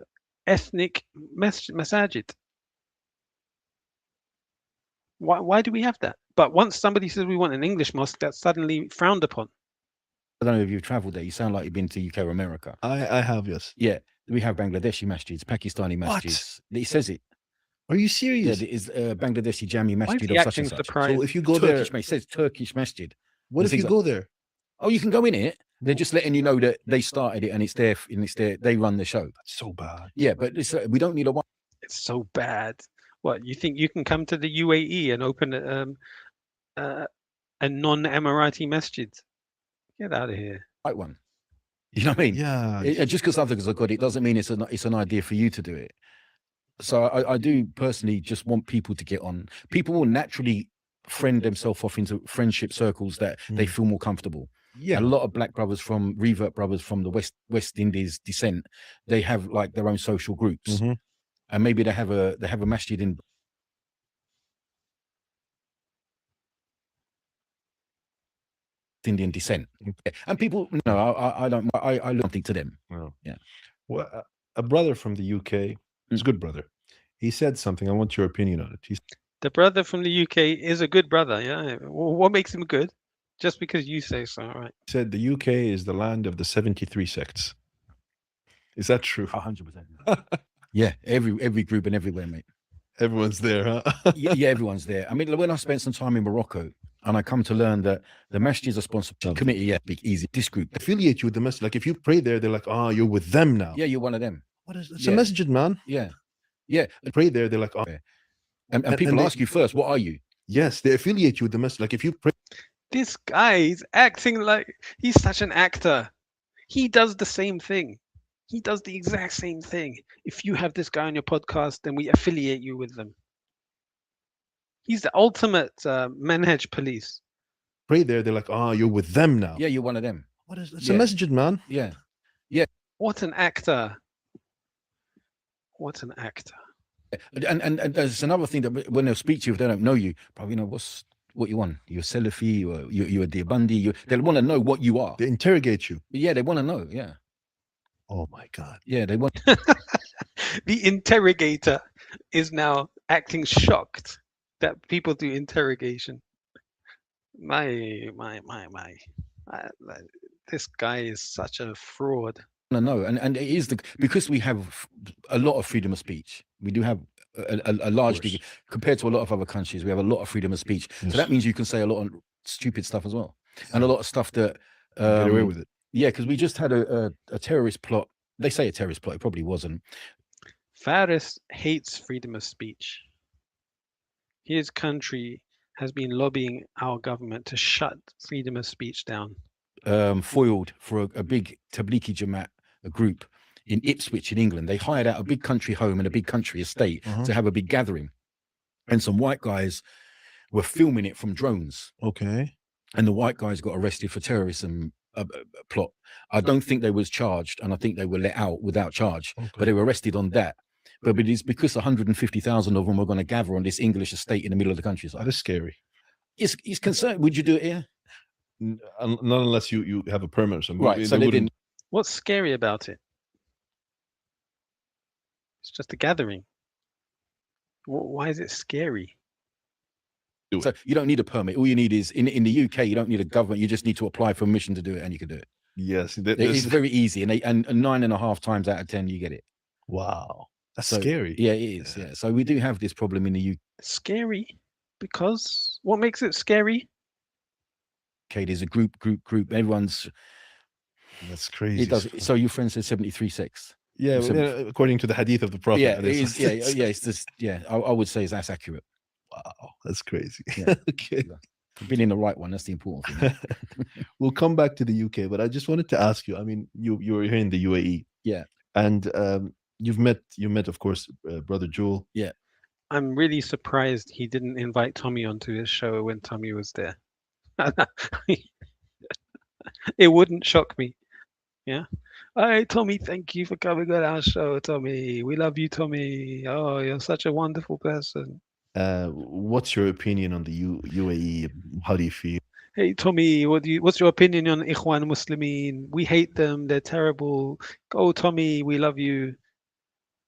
A: ethnic masajid? Why do we have that? But once somebody says we want an English mosque, that's suddenly frowned upon.
H: I don't know if you've travelled there. You sound like you've been to UK or America.
G: I have, yes.
H: Yeah, we have Bangladeshi masjids, Pakistani
G: What?
H: masjids. It says it.
G: Are you
H: Yeah,
G: serious?
H: there is Bangladeshi Jami
A: Why is
H: masjid
A: he
H: of such
A: acting
H: and such.
A: surprised?
G: So if you go
H: Turkish,
G: there,
H: it says Turkish masjid.
G: what if
H: things
G: you
H: like-
G: go there?
H: Oh, you can go in it. They're just letting you know that they started it and it's there. They run the show.
G: That's so bad.
H: Yeah, but we don't need a one.
A: It's so bad. What, you think you can come to the UAE and open a non-Emirati masjid? Get out of here.
H: Right one. You know what I mean?
G: Yeah.
H: Just because others have got it doesn't mean it's an idea for you to do it. So I do personally just want people to get on. People will naturally friend themselves off into friendship circles that they feel more comfortable.
G: Yeah.
H: A lot of black brothers from revert brothers from the West Indies descent, they have like their own social groups,
G: Mhm.
H: and maybe they have a masjid in Indian descent, and people, I don't, I look something to them.
G: Wow.
H: Yeah.
G: Well, a brother from the UK, he's a good brother. He said something. I want your opinion on it.
A: The brother from the UK is a good brother. Yeah. What makes him good? Just because you say so, right?
G: He said the UK is the land of the 73 sects. Is that true?
H: 100%. Yeah, every group and everywhere, mate.
G: Everyone's there, huh?
H: Yeah, everyone's there. I mean, when I spent some time in Morocco, and I come to learn that the masjids are sponsored committee. Yeah, big easy. This group
G: Affiliate you with the masjid. Like if you pray there, they're like, oh, you're with them now.
H: Yeah, you're one of them.
G: What is it's
H: Yeah.
G: a masjid, man.
H: Yeah.
G: Pray there, they're like, oh.
H: And
G: And
H: people
G: they-
H: ask you first, what are you?
G: Yes, they affiliate you with the masjid. Like if you pray.
A: This guy is acting like he's such an actor. He does the same thing. He does the exact same thing. If you have this guy on your podcast, then we affiliate you with them. He's the ultimate manhaj police.
G: Pray there, they're like, oh, you're with them now.
H: Yeah, you're one of them.
G: What is it's
H: Yeah.
G: a masjid, man.
H: Yeah.
A: What an actor. What an actor.
H: And there's another thing that when they'll speak to you, if they don't know you, probably what you want. You're Salafi, or you're a Deobandi. They'll want to know what you are.
G: They interrogate you.
H: Yeah, they want to know. Yeah.
G: Oh my God.
H: Yeah, they want.
A: The interrogator is now acting shocked that people do interrogation. This guy is such a fraud.
H: to know, and it is because we have a lot of freedom of speech. We do have a large degree compared to a lot of other countries. We have a lot of freedom of speech, so that means you can say a lot of stupid stuff as well, and a lot of stuff that
G: Get away with it.
H: Yeah, because we just had a terrorist plot. They say a terrorist plot. It probably wasn't.
A: Faris hates freedom of speech. His country has been lobbying our government to shut freedom of speech down.
H: Foiled for a big Tablighi Jamaat, a group in Ipswich in England. They hired out a big country home and a big country estate to have a big gathering, and some white guys were filming it from drones.
G: Okay.
H: And the white guys got arrested for terrorism plot. I don't think they was charged, and I think they were let out without charge, but they were arrested on that. But it's because 150,000 of them were going to gather on this English estate in the middle of the countryside.
G: That is scary.
H: It's concerned. Would you do it here?
G: Not unless you have a permit or something.
H: Right. So they didn't.
A: What's scary about it? It's just a gathering. Why is it scary?
H: So you don't need a permit. All you need is in the UK. You don't need a government. You just need to apply for permission to do it, and you can do it.
G: Yes,
H: It's very easy, and 9.5 times out of 10 you get it.
G: Wow, that's
H: So,
G: scary.
H: Yeah, it is. Yeah. So we do have this problem in the UK.
A: Scary because what makes it scary?
H: Okay, there's a group. Everyone's.
G: That's crazy.
H: It does. So your friend said 73 sects.
G: Yeah, well,
H: So-
G: according to the hadith of the Prophet.
H: Yeah, it is. Yeah, yeah. It's just. Yeah, I would say that's accurate.
G: Wow, that's crazy.
H: Yeah.
G: Okay.
H: Being in the right one, that's the important thing.
G: We'll come back to the UK, but I just wanted to ask you. I mean, you were here in the UAE.
H: Yeah.
G: And you met, of course, Brother Jewel.
H: Yeah.
A: I'm really surprised he didn't invite Tommy onto his show when Tommy was there. It wouldn't shock me. Yeah. All right, Tommy, thank you for coming on our show, Tommy. We love you, Tommy. Oh, you're such a wonderful person.
G: What's your opinion on the UAE? How do you feel?
A: Hey Tommy, what's your opinion on Ikhwan Muslimin? We hate them, they're terrible. Go Tommy, we love you.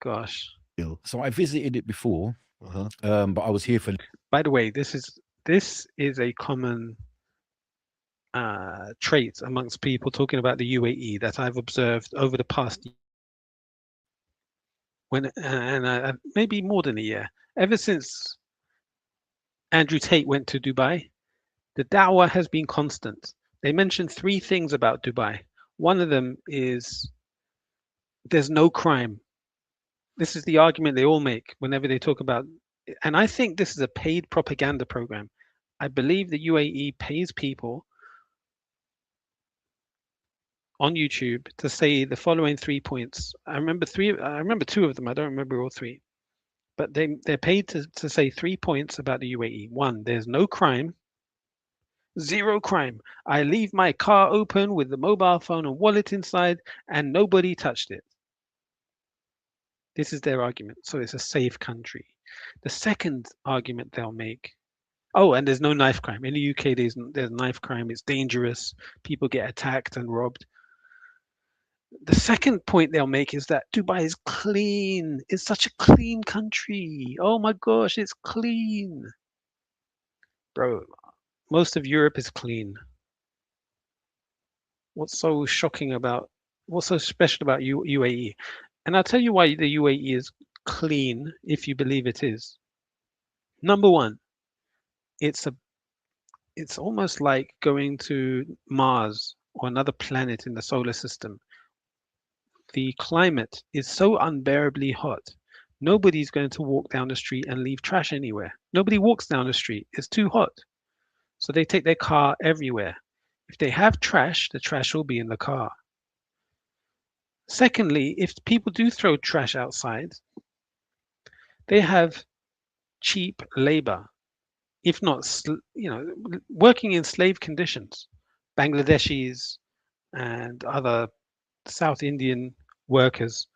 A: Gosh.
H: So I visited it before,
G: Uh-huh.
H: but I was here for.
A: By the way, this is a common trait amongst people talking about the UAE that I've observed over the past maybe more than a year. Ever since Andrew Tate went to Dubai, the da'wah has been constant. They mentioned three things about Dubai. One of them is there's no crime. This is the argument they all make whenever they talk about, and I think this is a paid propaganda program. I believe the UAE pays people on YouTube to say the following 3 points. I remember two of them. I don't remember all three. But they're paid to say 3 points about the UAE. One, there's no crime. Zero crime. I leave my car open with the mobile phone and wallet inside and nobody touched it. This is their argument. So it's a safe country. The second argument they'll make, oh, and there's no knife crime. In the UK, there's knife crime. It's dangerous. People get attacked and robbed. The second point they'll make is that Dubai is clean. It's such a clean country. Oh my gosh, it's clean. Bro, most of Europe is clean. What's so special about UAE? And I'll tell you why the UAE is clean, if you believe it is. Number one, it's almost like going to Mars or another planet in the solar system. The climate is so unbearably hot. Nobody's going to walk down the street and leave trash anywhere. Nobody walks down the street. It's too hot. So they take their car everywhere. If they have trash, the trash will be in the car. Secondly, if people do throw trash outside, they have cheap labor, if not, working in slave conditions. Bangladeshis and other South Indian workers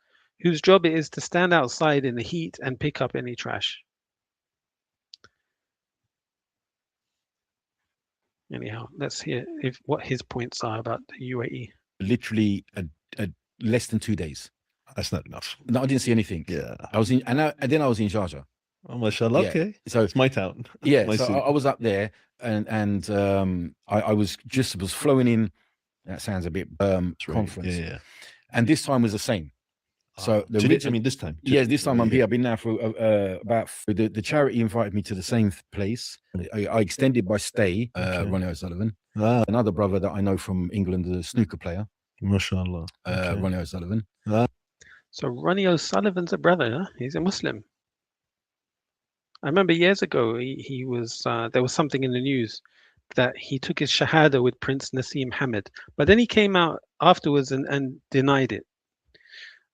A: whose job it is to stand outside in the heat and pick up any trash. Anyhow, let's hear what his points are about the UAE.
H: Literally less than 2 days.
G: That's not enough.
H: No, I didn't see anything.
G: Yeah.
H: I was in, and then I was in Sharjah.
G: Oh, mashallah.
H: Yeah.
G: Okay.
H: So
G: it's my town.
H: Yeah.
G: My
H: So
G: city.
H: I was up there, and I was flowing in. That sounds a bit conference.
G: Yeah.
H: And this time was the same. So
G: this time.
H: Yeah, this time I'm here. I've been now for about. The charity invited me to the same place. I extended my stay. Ronnie O'Sullivan, another brother that I know from England, the snooker player.
G: Mashallah.
H: Ronnie O'Sullivan.
A: So Ronnie O'Sullivan's a brother. Huh? He's a Muslim. I remember years ago he was there was something in the news that he took his shahada with Prince Nassim Hamid, but then he came out afterwards and denied it.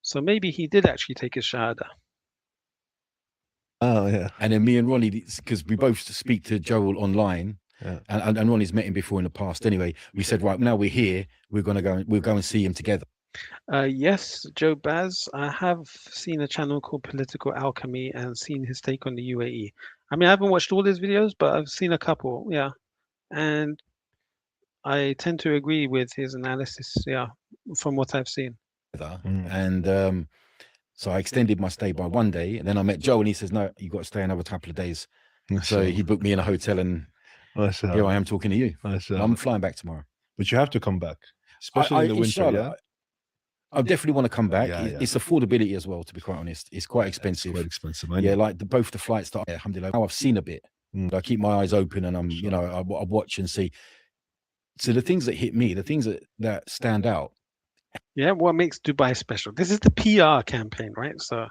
A: So maybe he did actually take his shahada.
G: Oh yeah.
H: And then me and Ronnie, because we both speak to Joel online, and Ronnie's met him before in the past. Anyway, we said, right, now we're here, we'll go and see him together.
A: Yes, Joe Baz. I have seen a channel called Political Alchemy and seen his take on the UAE. I mean, I haven't watched all his videos, but I've seen a couple. Yeah, and I tend to agree with his analysis. Yeah, from what I've seen.
H: And so I extended my stay by 1 day, and then I met Joe, and he says, "No, you got to stay another couple of days." So he booked me in a hotel, and here I am talking to you. I'm flying back tomorrow.
G: But you have to come back, especially in the winter. Yeah,
H: I definitely want to come back.
G: Yeah.
H: It's affordability as well, to be quite honest. It's quite expensive.
G: It's quite expensive.
H: Yeah, like both the flights that alhamdulillah, now I've seen a bit. I keep my eyes open, and I watch and see. So the things that hit me, the things that stand out.
A: Yeah, what makes Dubai special? This is the PR campaign, right? So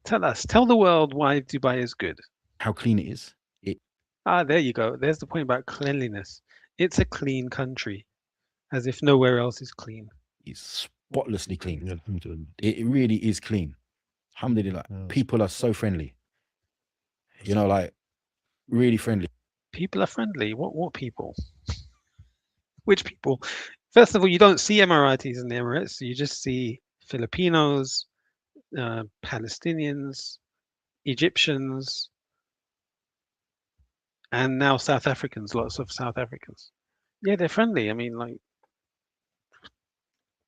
A: tell the world why Dubai is good.
H: How clean it is.
A: There you go. There's the point about cleanliness. It's a clean country, as if nowhere else is clean.
H: It's spotlessly clean. It really is clean. Alhamdulillah. People are so friendly. Like really friendly.
A: People are friendly. What people? Which people? First of all, you don't see Emiratis in the Emirates. You just see Filipinos, Palestinians, Egyptians, and now South Africans, lots of South Africans. Yeah, they're friendly. I mean, like,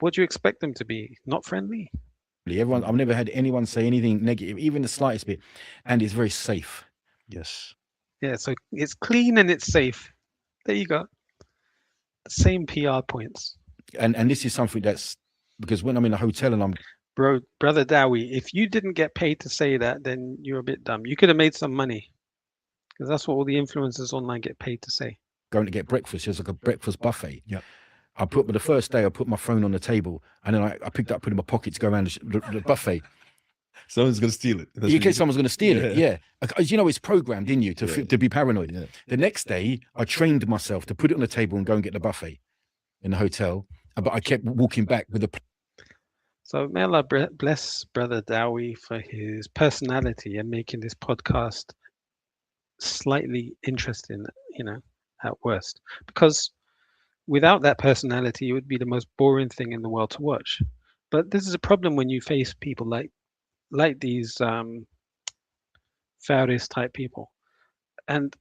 A: what do you expect them to be? Not friendly?
H: Everyone, I've never had anyone say anything negative, even the slightest bit, and it's very safe.
G: Yes.
A: Yeah, so it's clean and it's safe. There you go. Same PR points.
H: And this is something that's because when I'm in a hotel and I'm
A: Brother Dowie, if you didn't get paid to say that, then you're a bit dumb. You could have made some money, because that's what all the influencers online get paid to say.
H: going to get breakfast, there's like a breakfast buffet.
G: Yep.
H: The first day I put my phone on the table, and then I picked up, put it in my pocket to go around the buffet.
G: Someone's gonna steal it.
H: In case someone's going to steal it, yeah. As you know, it's programmed in you to be paranoid.
G: Yeah.
H: The next day, I trained myself to put it on the table and go and get the buffet in the hotel. But I kept walking back with the.
A: So may Allah bless Brother Dowie for his personality and making this podcast slightly interesting, at worst. Because without that personality, it would be the most boring thing in the world to watch. But this is a problem when you face people like these Faris type people. And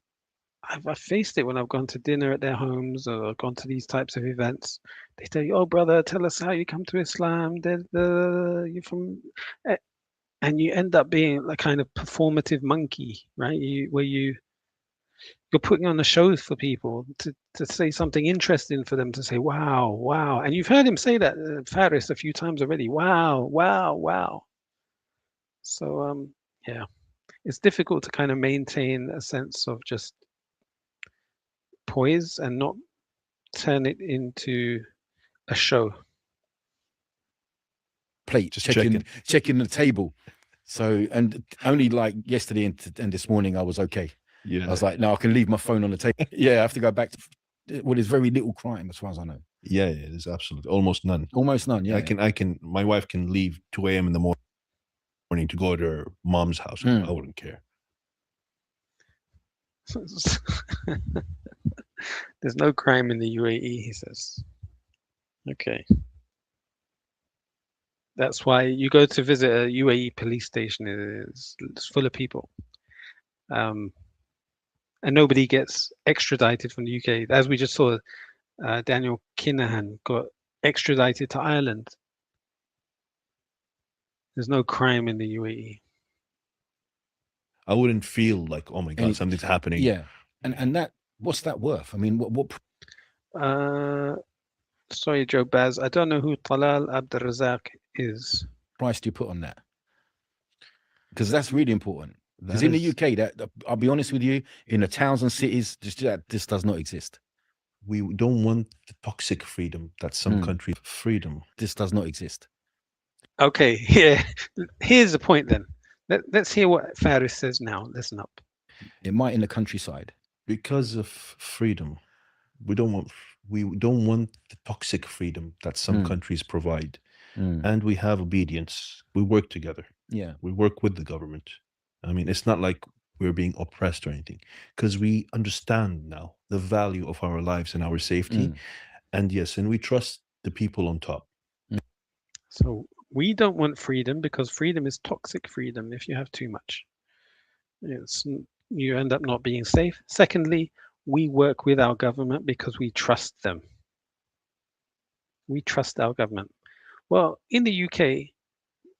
A: I've faced it when I've gone to dinner at their homes or gone to these types of events. They tell you, "Oh, brother, tell us how you come to Islam. You're from," and you end up being a kind of performative monkey, right? You're putting on a show for people to say something interesting for them to say, "Wow, wow," and you've heard him say that Faris a few times already. Wow, wow, wow. So yeah, it's difficult to kind of maintain a sense of just poise and not turn it into a show.
H: Plate, just checking the table. So, and only like yesterday and this morning, I was okay.
G: Yeah.
H: I was like, no, I can leave my phone on the table. Yeah, I have to go back to. Well, there's very little crime as far as I know.
G: Yeah, there's absolutely almost none.
H: Almost none. Yeah,
G: I can. My wife can leave 2 a.m. in the morning to go to her mom's house. I wouldn't care.
A: There's no crime in the UAE, he says. Okay. That's why you go to visit a UAE police station, it's full of people. And nobody gets extradited from the UK. As we just saw, Daniel Kinahan got extradited to Ireland. There's no crime in the UAE.
G: I wouldn't feel like, oh my God, something's happening.
H: Yeah. And that, what's that worth? I mean, what
A: sorry, Joe Baz, I don't know who Talal Abdul Razak is.
H: price do you put on that? Because that's really important. Because in the UK, that I'll be honest with you, in the towns and cities, this does not exist.
G: We don't want the toxic freedom that some countries freedom.
H: This does not exist.
A: Okay, yeah. Here's the point then. Let's hear what Faris says now. Listen up.
H: It might in the countryside.
G: Because of freedom, we don't want the toxic freedom that some countries provide. And we have obedience. We work together.
H: Yeah.
G: We work with the government. I mean, it's not like we're being oppressed or anything, because we understand now the value of our lives and our safety. And yes, and we trust the people on top.
A: So we don't want freedom because freedom is toxic freedom if you have too much. You end up not being safe. Secondly, we work with our government because we trust them. We trust our government. Well, in the UK,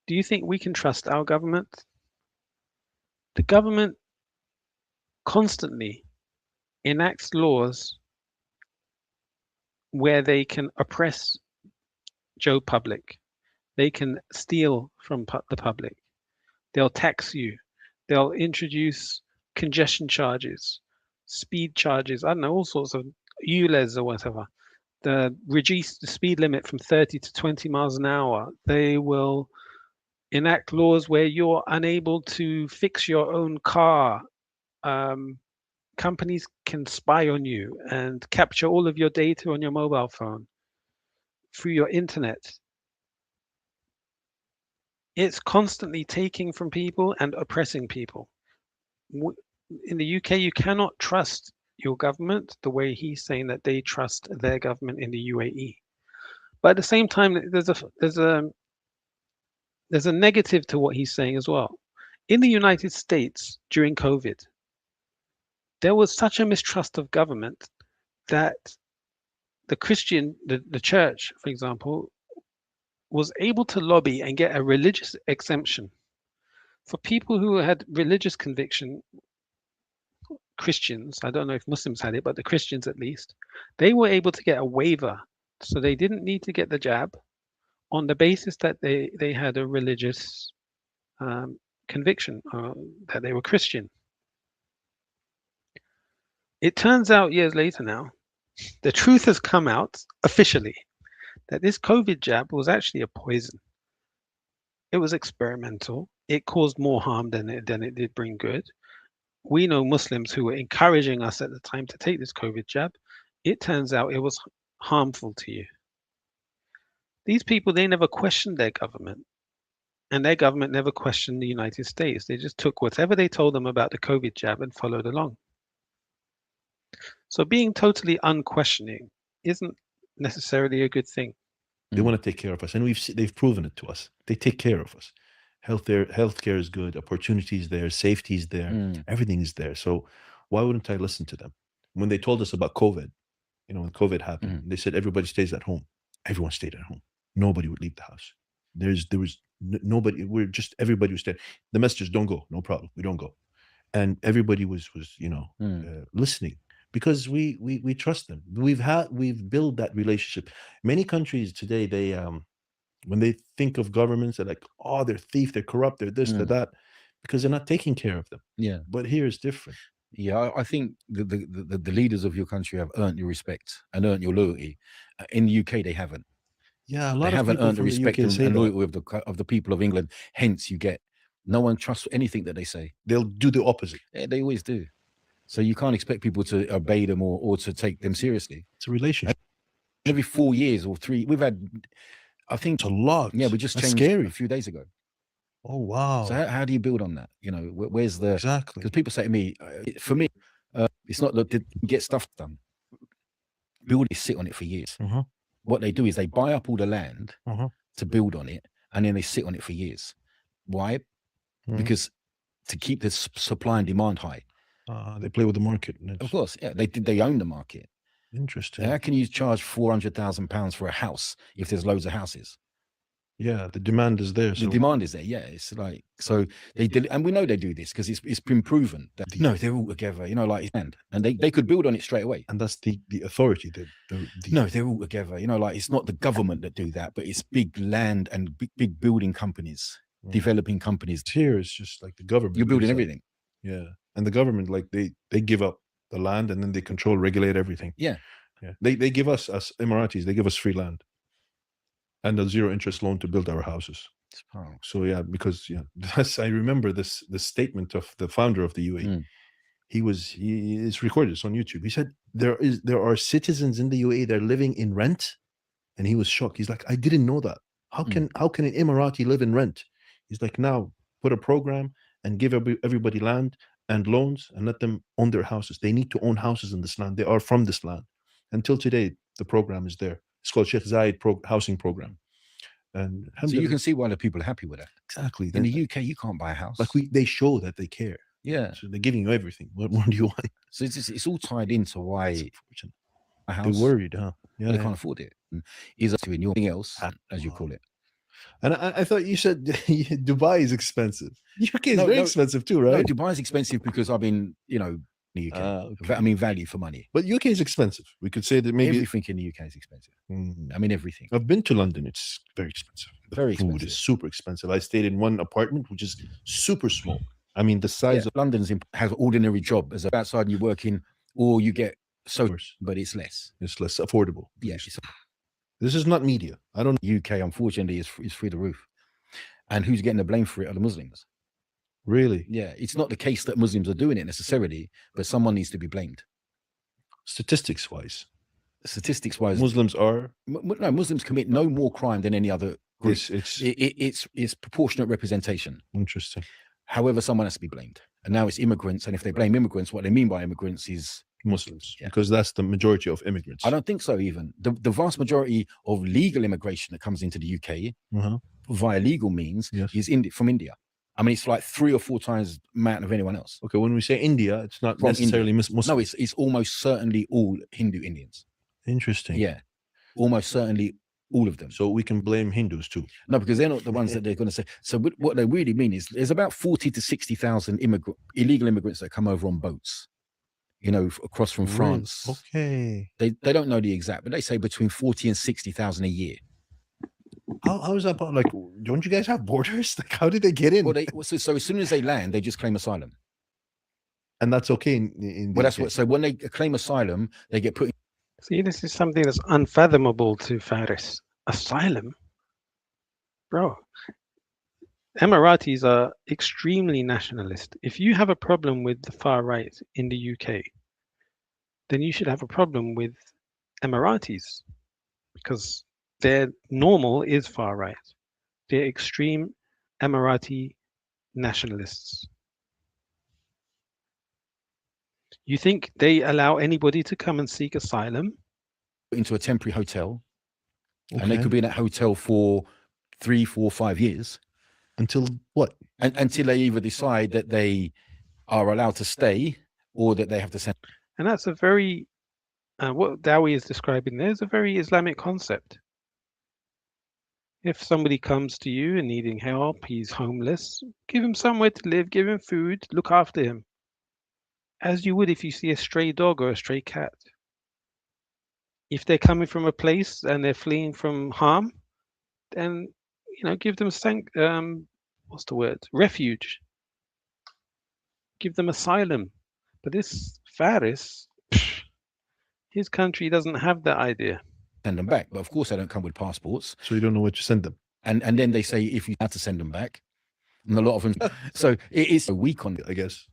A: do you think we can trust our government? The government constantly enacts laws where they can oppress Joe Public. They can steal from the public. They'll tax you. They'll introduce congestion charges, speed charges, I don't know, all sorts of ULEZ or whatever. Reduce the speed limit from 30 to 20 miles an hour. They will enact laws where you're unable to fix your own car. Companies can spy on you and capture all of your data on your mobile phone through your internet. It's constantly taking from people and oppressing people. In the UK, you cannot trust your government the way he's saying that they trust their government in the UAE. But at the same time, there's a negative to what he's saying as well. In the United States during COVID, there was such a mistrust of government that the church, for example, was able to lobby and get a religious exemption for people who had religious conviction. Christians, I don't know if Muslims had it, but the Christians at least, they were able to get a waiver. So they didn't need to get the jab on the basis that they had a religious conviction, that they were Christian. It turns out years later now, the truth has come out officially that this COVID jab was actually a poison. It was experimental. It caused more harm than it did bring good. We know Muslims who were encouraging us at the time to take this COVID jab. It turns out it was harmful to you. These people, they never questioned their government, and their government never questioned the United States. They just took whatever they told them about the COVID jab and followed along. So being totally unquestioning isn't necessarily a good thing.
G: They want to take care of us, and they've proven it to us. They take care of us. Healthcare is good. Opportunity is there. Safety is there. Everything is there. So why wouldn't I listen to them? When they told us about COVID, when COVID happened, they said everybody stays at home. Everyone stayed at home. Nobody would leave the house. There was nobody. Everybody was staying. The messengers, don't go. No problem. We don't go. And everybody was listening. Because we trust them. We've built that relationship. Many countries today, they when they think of governments, they're like, oh, they're thief, they're corrupt, they're this, they're that, because they're not taking care of them.
H: Yeah.
G: But here it's different.
H: Yeah, I think the leaders of your country have earned your respect and earned your loyalty. In the UK, they haven't.
G: Yeah,
H: they haven't earned the respect and loyalty of the people of England. Hence, you get no one trusts anything that they say.
G: They'll do the opposite.
H: Yeah, they always do. So you can't expect people to obey them or to take them seriously.
G: It's a relationship.
H: Every 4 years or 3, we've had, I think,
G: it's a lot.
H: Yeah, we just changed
G: scary.
H: A few days ago.
G: Oh, wow.
H: So how do you build on that? Where's the...
G: Exactly.
H: Because people say to me, for me, it's not that they get stuff done. Builders sit on it for years. What they do is they buy up all the land to build on it, and then they sit on it for years. Why? Because to keep the supply and demand high.
G: They play with the market.
H: Of course, yeah. They own the market.
G: Interesting.
H: How can you charge £400,000 for a house if there's loads of houses?
G: Yeah, the demand is there.
H: The demand is there. Yeah, it's like so and we know they do this because it's been proven that they're all together. And they could build on it straight away.
G: And that's the authority.
H: No, they're all together. It's not the government that do that, but it's big land and big building companies, developing companies.
G: Here it's just like the government.
H: You're building everything.
G: Yeah. And the government, like they give up the land and then they control, regulate everything.
H: Yeah.
G: They give us Emiratis, they give us free land and a 0 interest loan to build our houses. So yeah, because I remember this statement of the founder of the UAE. It's recorded, it's on YouTube. He said there are citizens in the UAE that are living in rent, and he was shocked. He's like, I didn't know that. How can an Emirati live in rent? He's like, now put a program and give everybody land and loans and let them own their houses. They need to own houses in this land. They are from this land. Until today, the program is there. It's called Sheikh Zayed housing program. And
H: so you can see why the people are happy with that.
G: Exactly.
H: In the UK, you can't buy a house.
G: Like they show that they care.
H: Yeah.
G: So they're giving you everything. What more do you want?
H: So it's all tied into why a house.
G: They're worried, huh?
H: Yeah, they can't afford it. Is up to anything else, as you call it.
G: And I thought you said Dubai is expensive. UK is very expensive too, right?
H: No, Dubai is expensive because I've been, in the UK. Okay. I mean, value for money.
G: But UK is expensive. We could say that maybe
H: everything in the UK is expensive. I mean, everything.
G: I've been to London. It's very expensive.
H: Very expensive.
G: Food is super expensive. I stayed in one apartment, which is super small. I mean, the size of
H: London's has ordinary job as outside and you work in, or you get but it's less.
G: It's less affordable.
H: Yeah.
G: This is not media. I don't.
H: UK, unfortunately, is through the roof. And who's getting the blame for it are the Muslims.
G: Really?
H: Yeah. It's not the case that Muslims are doing it necessarily, but someone needs to be blamed.
G: Statistics-wise,
H: Muslims
G: are
H: Muslims commit no more crime than any other group. It's proportionate representation.
G: Interesting.
H: However, someone has to be blamed. And now it's immigrants. And if they blame immigrants, what they mean by immigrants is
G: Muslims, because that's the majority of immigrants.
H: I don't think so. Even the vast majority of legal immigration that comes into the UK via legal means is from India. I mean, it's like 3 or 4 times the amount of anyone else.
G: Okay, when we say India, it's not
H: From
G: necessarily
H: India.
G: Muslim.
H: No, it's almost certainly all Hindu Indians.
G: Interesting.
H: Yeah, almost certainly all of them.
G: So we can blame Hindus too.
H: No, because they're not the ones that they're going to say. So what they really mean is there's about 40 to 60,000 illegal immigrants that come over on boats, you know, across from France.
G: Okay.
H: They don't know the exact, but they say between 40 and 60,000 a year.
G: How is that? Like, don't you guys have borders? Like, how did they get in?
H: Well, so as soon as they land, they just claim asylum.
G: And that's okay in
H: Well, that's what. So when they claim asylum, they get put in.
A: See, this is something that's unfathomable to Faris. Asylum? Bro, Emiratis are extremely nationalist. If you have a problem with the far right in the UK, then you should have a problem with Emiratis, because their normal is far right. They're extreme Emirati nationalists. You think they allow anybody to come and seek asylum?
H: Into a temporary hotel,
G: Okay.
H: and they could be in that hotel for 3, 4, 5 years.
G: Until what?
H: Until they either decide that they are allowed to stay or that they have to send.
A: And that's a very, what Dowie is describing there is a very Islamic concept. If somebody comes to you and needing help, he's homeless, give him somewhere to live, give him food, look after him, as you would if you see a stray dog or a stray cat. If they're coming from a place and they're fleeing from harm, then, you know, give them what's the word? Refuge. Give them asylum. But this Faris, his country doesn't have that idea.
H: Send them back, but of course they don't come with passports.
G: So you don't know what to send them.
H: And then they say if you had to send them back, and a lot of them. So it is a weak on it,
G: I guess.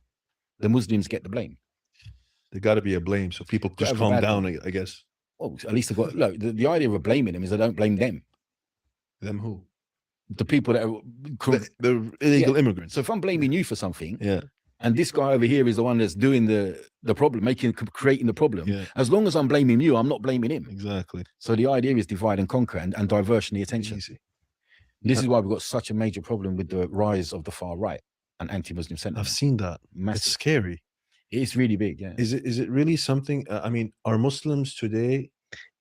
H: The Muslims get the blame.
G: There got to be a blame, so people just
H: Whatever
G: calm
H: bad
G: down.
H: thing.
G: I guess.
H: Well, at least they've got. Look, the idea of blaming them is they don't blame them.
G: Them who?
H: The people that are
G: The illegal immigrants.
H: So if I'm blaming you for something,
G: Yeah.
H: and this guy over here is the one that's doing the problem, creating the problem.
G: Yeah.
H: As long as I'm blaming you, I'm not blaming him.
G: Exactly.
H: So the idea is divide and conquer and diversion the attention.
G: Easy.
H: This is why we've got such a major problem with the rise of the far right and anti-Muslim sentiment.
G: I've seen that.
H: Massive.
G: It's scary.
H: It's really big. Yeah.
G: Is it really something? I mean, are Muslims today?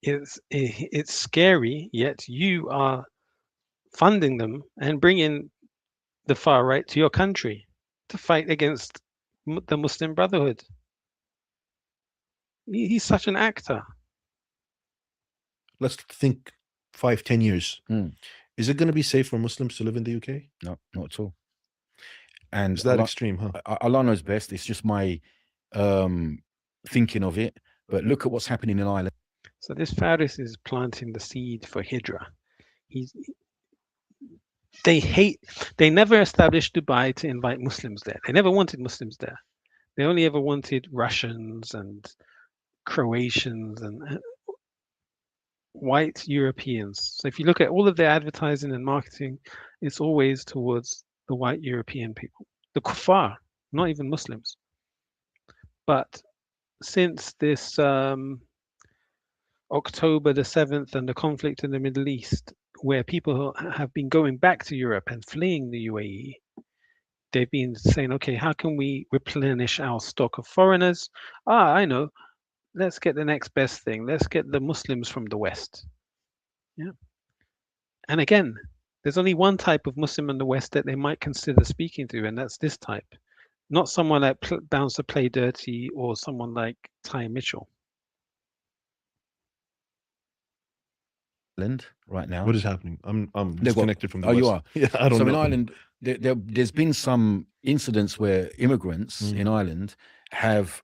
A: It's scary, yet you are funding them and bringing the far right to your country to fight against the Muslim Brotherhood. He's such an actor.
G: Let's think 5, 10 years.
H: Hmm.
G: Is it going to be safe for Muslims to live in the UK?
H: No, not at all. And
G: Is that extreme, huh?
H: Allah knows best. It's just my thinking of it. But look at what's happening in Ireland.
A: So this Faris is planting the seed for Hijra. They never established Dubai to invite Muslims there. They never wanted Muslims there. They only ever wanted Russians and Croatians and white Europeans. So if you look at all of their advertising and marketing, it's always towards the white European people, the kuffar, not even Muslims. But since this October the 7th and the conflict in the Middle East, where people have been going back to Europe and fleeing the UAE, they've been saying, okay, how can we replenish our stock of foreigners? I know. Let's get the next best thing. Let's get the Muslims from the West. Yeah. And again, there's only one type of Muslim in the West that they might consider speaking to, and that's this type. Not someone like Bounce to Play Dirty or someone like Ty Mitchell.
H: Right now.
G: What is happening? I'm
H: They've
G: disconnected from the
H: Oh,
G: West.
H: you are?
G: Yeah, I don't
H: So
G: know.
H: in Ireland, there's been some incidents where immigrants in Ireland have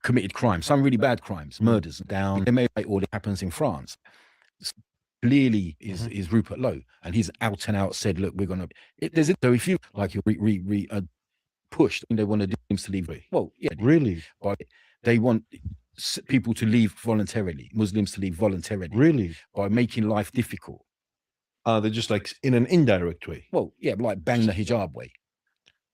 H: committed crimes, some really bad crimes, murders down. They may or it happens in France. Clearly is Rupert Lowe, and he's out and out said, look, we're gonna. So if you like you pushed, and they want to do things to leave. Well, yeah,
G: Really?
H: but they want people to leave voluntarily, Muslims to leave voluntarily,
G: Really?
H: by making life difficult.
G: They're just like in an indirect way.
H: Well, yeah, like bang the hijab way.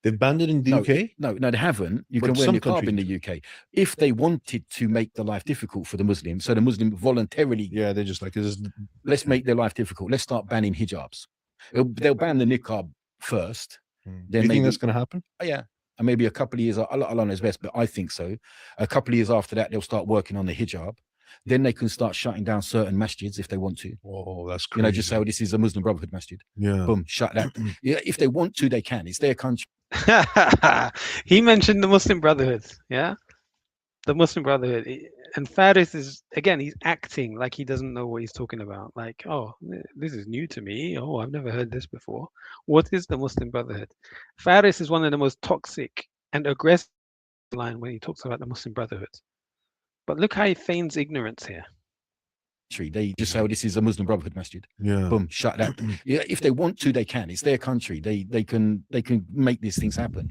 G: They've banned it in the UK?
H: No, they haven't. You
G: But
H: can wear
G: some
H: niqab in the UK. If they wanted to make the life difficult for the Muslims, so the Muslim voluntarily,
G: Yeah, they're just like,
H: let's make their life difficult. Let's start banning hijabs. They'll ban the niqab first.
G: Do
H: Then
G: you
H: maybe
G: think that's going to happen?
H: Oh, yeah. And maybe a couple of years, Allah knows best, but I think so. A couple of years after that, they'll start working on the hijab. Then they can start shutting down certain masjids if they want to.
G: Oh, that's crazy.
H: You know, just say, oh, this is a Muslim Brotherhood masjid.
G: Yeah.
H: Boom, shut that. Yeah, if they want to, they can. It's their country.
A: He mentioned the Muslim Brotherhood, yeah? The Muslim Brotherhood. And Faris is, again, he's acting like he doesn't know what he's talking about. Like, oh, this is new to me. Oh, I've never heard this before. What is the Muslim Brotherhood? Faris is one of the most toxic and aggressive line when he talks about the Muslim Brotherhood. But look how he feigns ignorance here.
H: They just say, oh, this is a Muslim Brotherhood masjid.
G: Yeah.
H: Boom, shut that. Yeah, if they want to, they can. It's their country. They can make these things happen.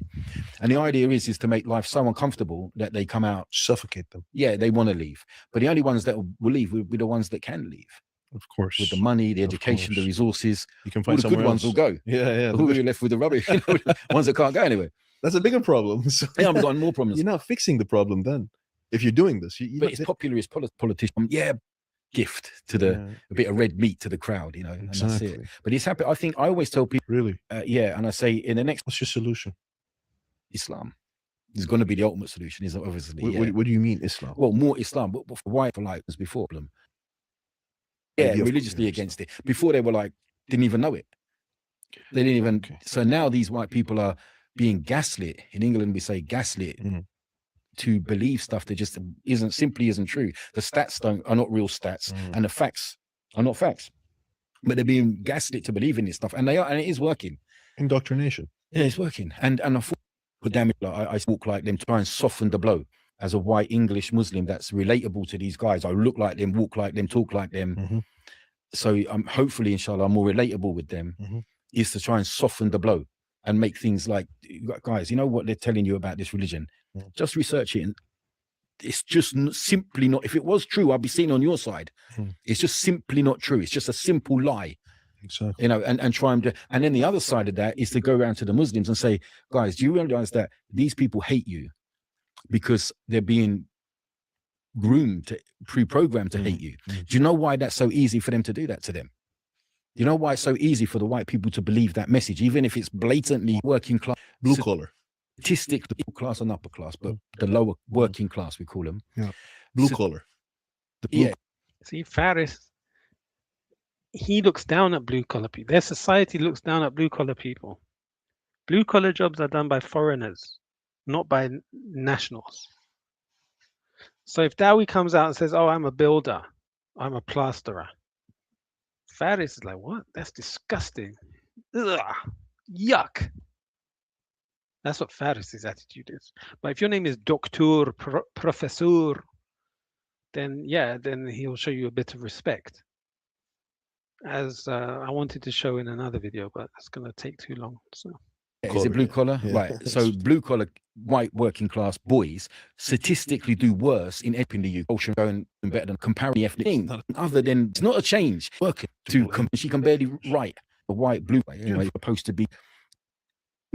H: And the idea is to make life so uncomfortable that they come out,
G: Suffocate them.
H: yeah, they want to leave. But the only ones that will leave will be the ones that can leave.
G: Of course.
H: With the money, the
G: Of
H: education, the
G: course.
H: resources.
G: You can
H: All
G: find
H: the good
G: somewhere
H: ones
G: else.
H: will go.
G: Yeah.
H: Who are you left with the rubbish? You know, ones that can't go anywhere.
G: That's a bigger problem. So
H: Yeah, I've got more problems.
G: you're not fixing the problem then. If you're doing this,
H: But it's populist politician. Yeah, gift to the a bit of red meat to the crowd, you know, and that's it.
G: Exactly.
H: But it's happy. I think I always tell people,
G: Really.
H: yeah, and I say in the next
G: What's your solution?
H: Islam is going to be the ultimate solution. Is obviously
G: What do you mean Islam?
H: well, more Islam, but for white for like as before them. Yeah,
G: Idea of
H: religiously
G: Islam.
H: against it. Before they were like didn't even know it. They didn't even.
G: Okay.
H: So now these white people are being gaslit. In England, we say gaslit.
G: Mhm.
H: To believe stuff that just isn't true. The stats are not real stats, and the facts are not facts. But they're being gaslit to believe in this stuff, and they are, and it is working.
G: Indoctrination.
H: Yeah, it's working. And I thought, but damn it, I talk like them, try and soften the blow. As a white English Muslim that's relatable to these guys, I look like them, walk like them, talk like them.
G: Mhm.
H: So hopefully, inshallah, I'm more relatable with them.
G: Mhm.
H: Is to try and soften the blow and make things like, guys, you know what they're telling you about this religion? Just research it. And it's just simply not, if it was true, I'd be seen on your side. It's just simply not true. It's just a simple lie.
G: Exactly.
H: You know, and try and and then the other side of that is to go around to the Muslims and say, guys, do you realize that these people hate you because they're being groomed, pre-programmed to hate you? Do you know why that's so easy for them to do that to them? You know why it's so easy for the white people to believe that message, even if it's blatantly working class,
G: Blue collar.
H: statistic, the middle class and upper class, but the lower working class, we call them.
G: Yeah. Blue collar. The blue
H: Yeah.
A: See, Faris, he looks down at blue collar people. Their society looks down at blue collar people. Blue collar jobs are done by foreigners, not by nationals. So if Dowie comes out and says, oh, I'm a builder, I'm a plasterer, Faris is like, what? That's disgusting. Ugh, yuck. That's what Faris's attitude is. But if your name is Doctor, Professor, then yeah, then he'll show you a bit of respect. As I wanted to show in another video, but it's going to take too long. So
H: Is it blue collar?
G: Yeah.
H: Right. So blue collar, white working class boys statistically do worse in the UK, going better than comparing ethnic thing. Other than it's not a change. Working she can barely write a white blue. You know, you're supposed to be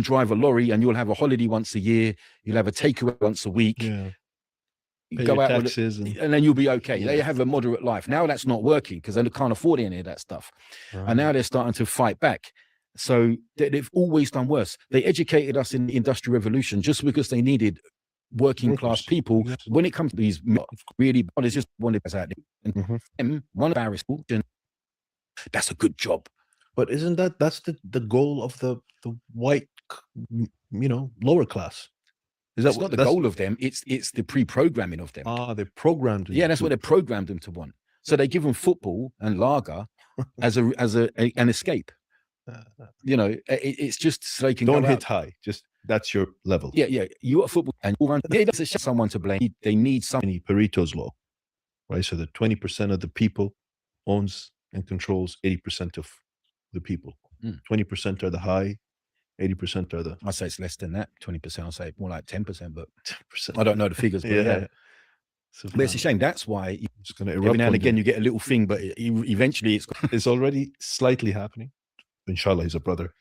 H: drive a lorry and you'll have a holiday once a year. You'll have a takeaway once a week.
G: Yeah.
H: You
G: Pay
H: go
G: your
H: out
G: taxes
H: and then you'll be okay. They have a moderate life. Now that's not working because they can't afford any of that stuff.
G: Right.
H: And now they're starting to fight back. So they've always done worse. They educated us in the Industrial Revolution just because they needed working class people.
G: Yeah.
H: When it comes to these really, there's just one of us out there. And one of our schools, that's a good job.
G: But isn't that's the goal of the white, lower class?
H: That's not the goal of them. It's the pre-programming of them.
G: They're programmed.
H: Yeah, that's what they programmed them to want. So they give them football and lager as an escape. You know, it's just so they can
G: don't
H: go
G: hit
H: out.
G: high. Just that's your level.
H: Yeah. You got football and all around. Yeah, that's someone to blame. They need something.
G: Pareto's law, right? So that 20% of the people owns and controls 80% of the people. 20% are the high, 80% are the.
H: I'd say it's less than that. 20%. I'd say more like 10%, but
G: 10%.
H: I don't know the figures. But yeah.
G: So
H: But it's a shame. That's why
G: it's going to
H: every
G: erupt
H: now and
G: one
H: again
G: day.
H: you get a little thing, but eventually it's.
G: It's already slightly happening. Inshallah, he's a brother,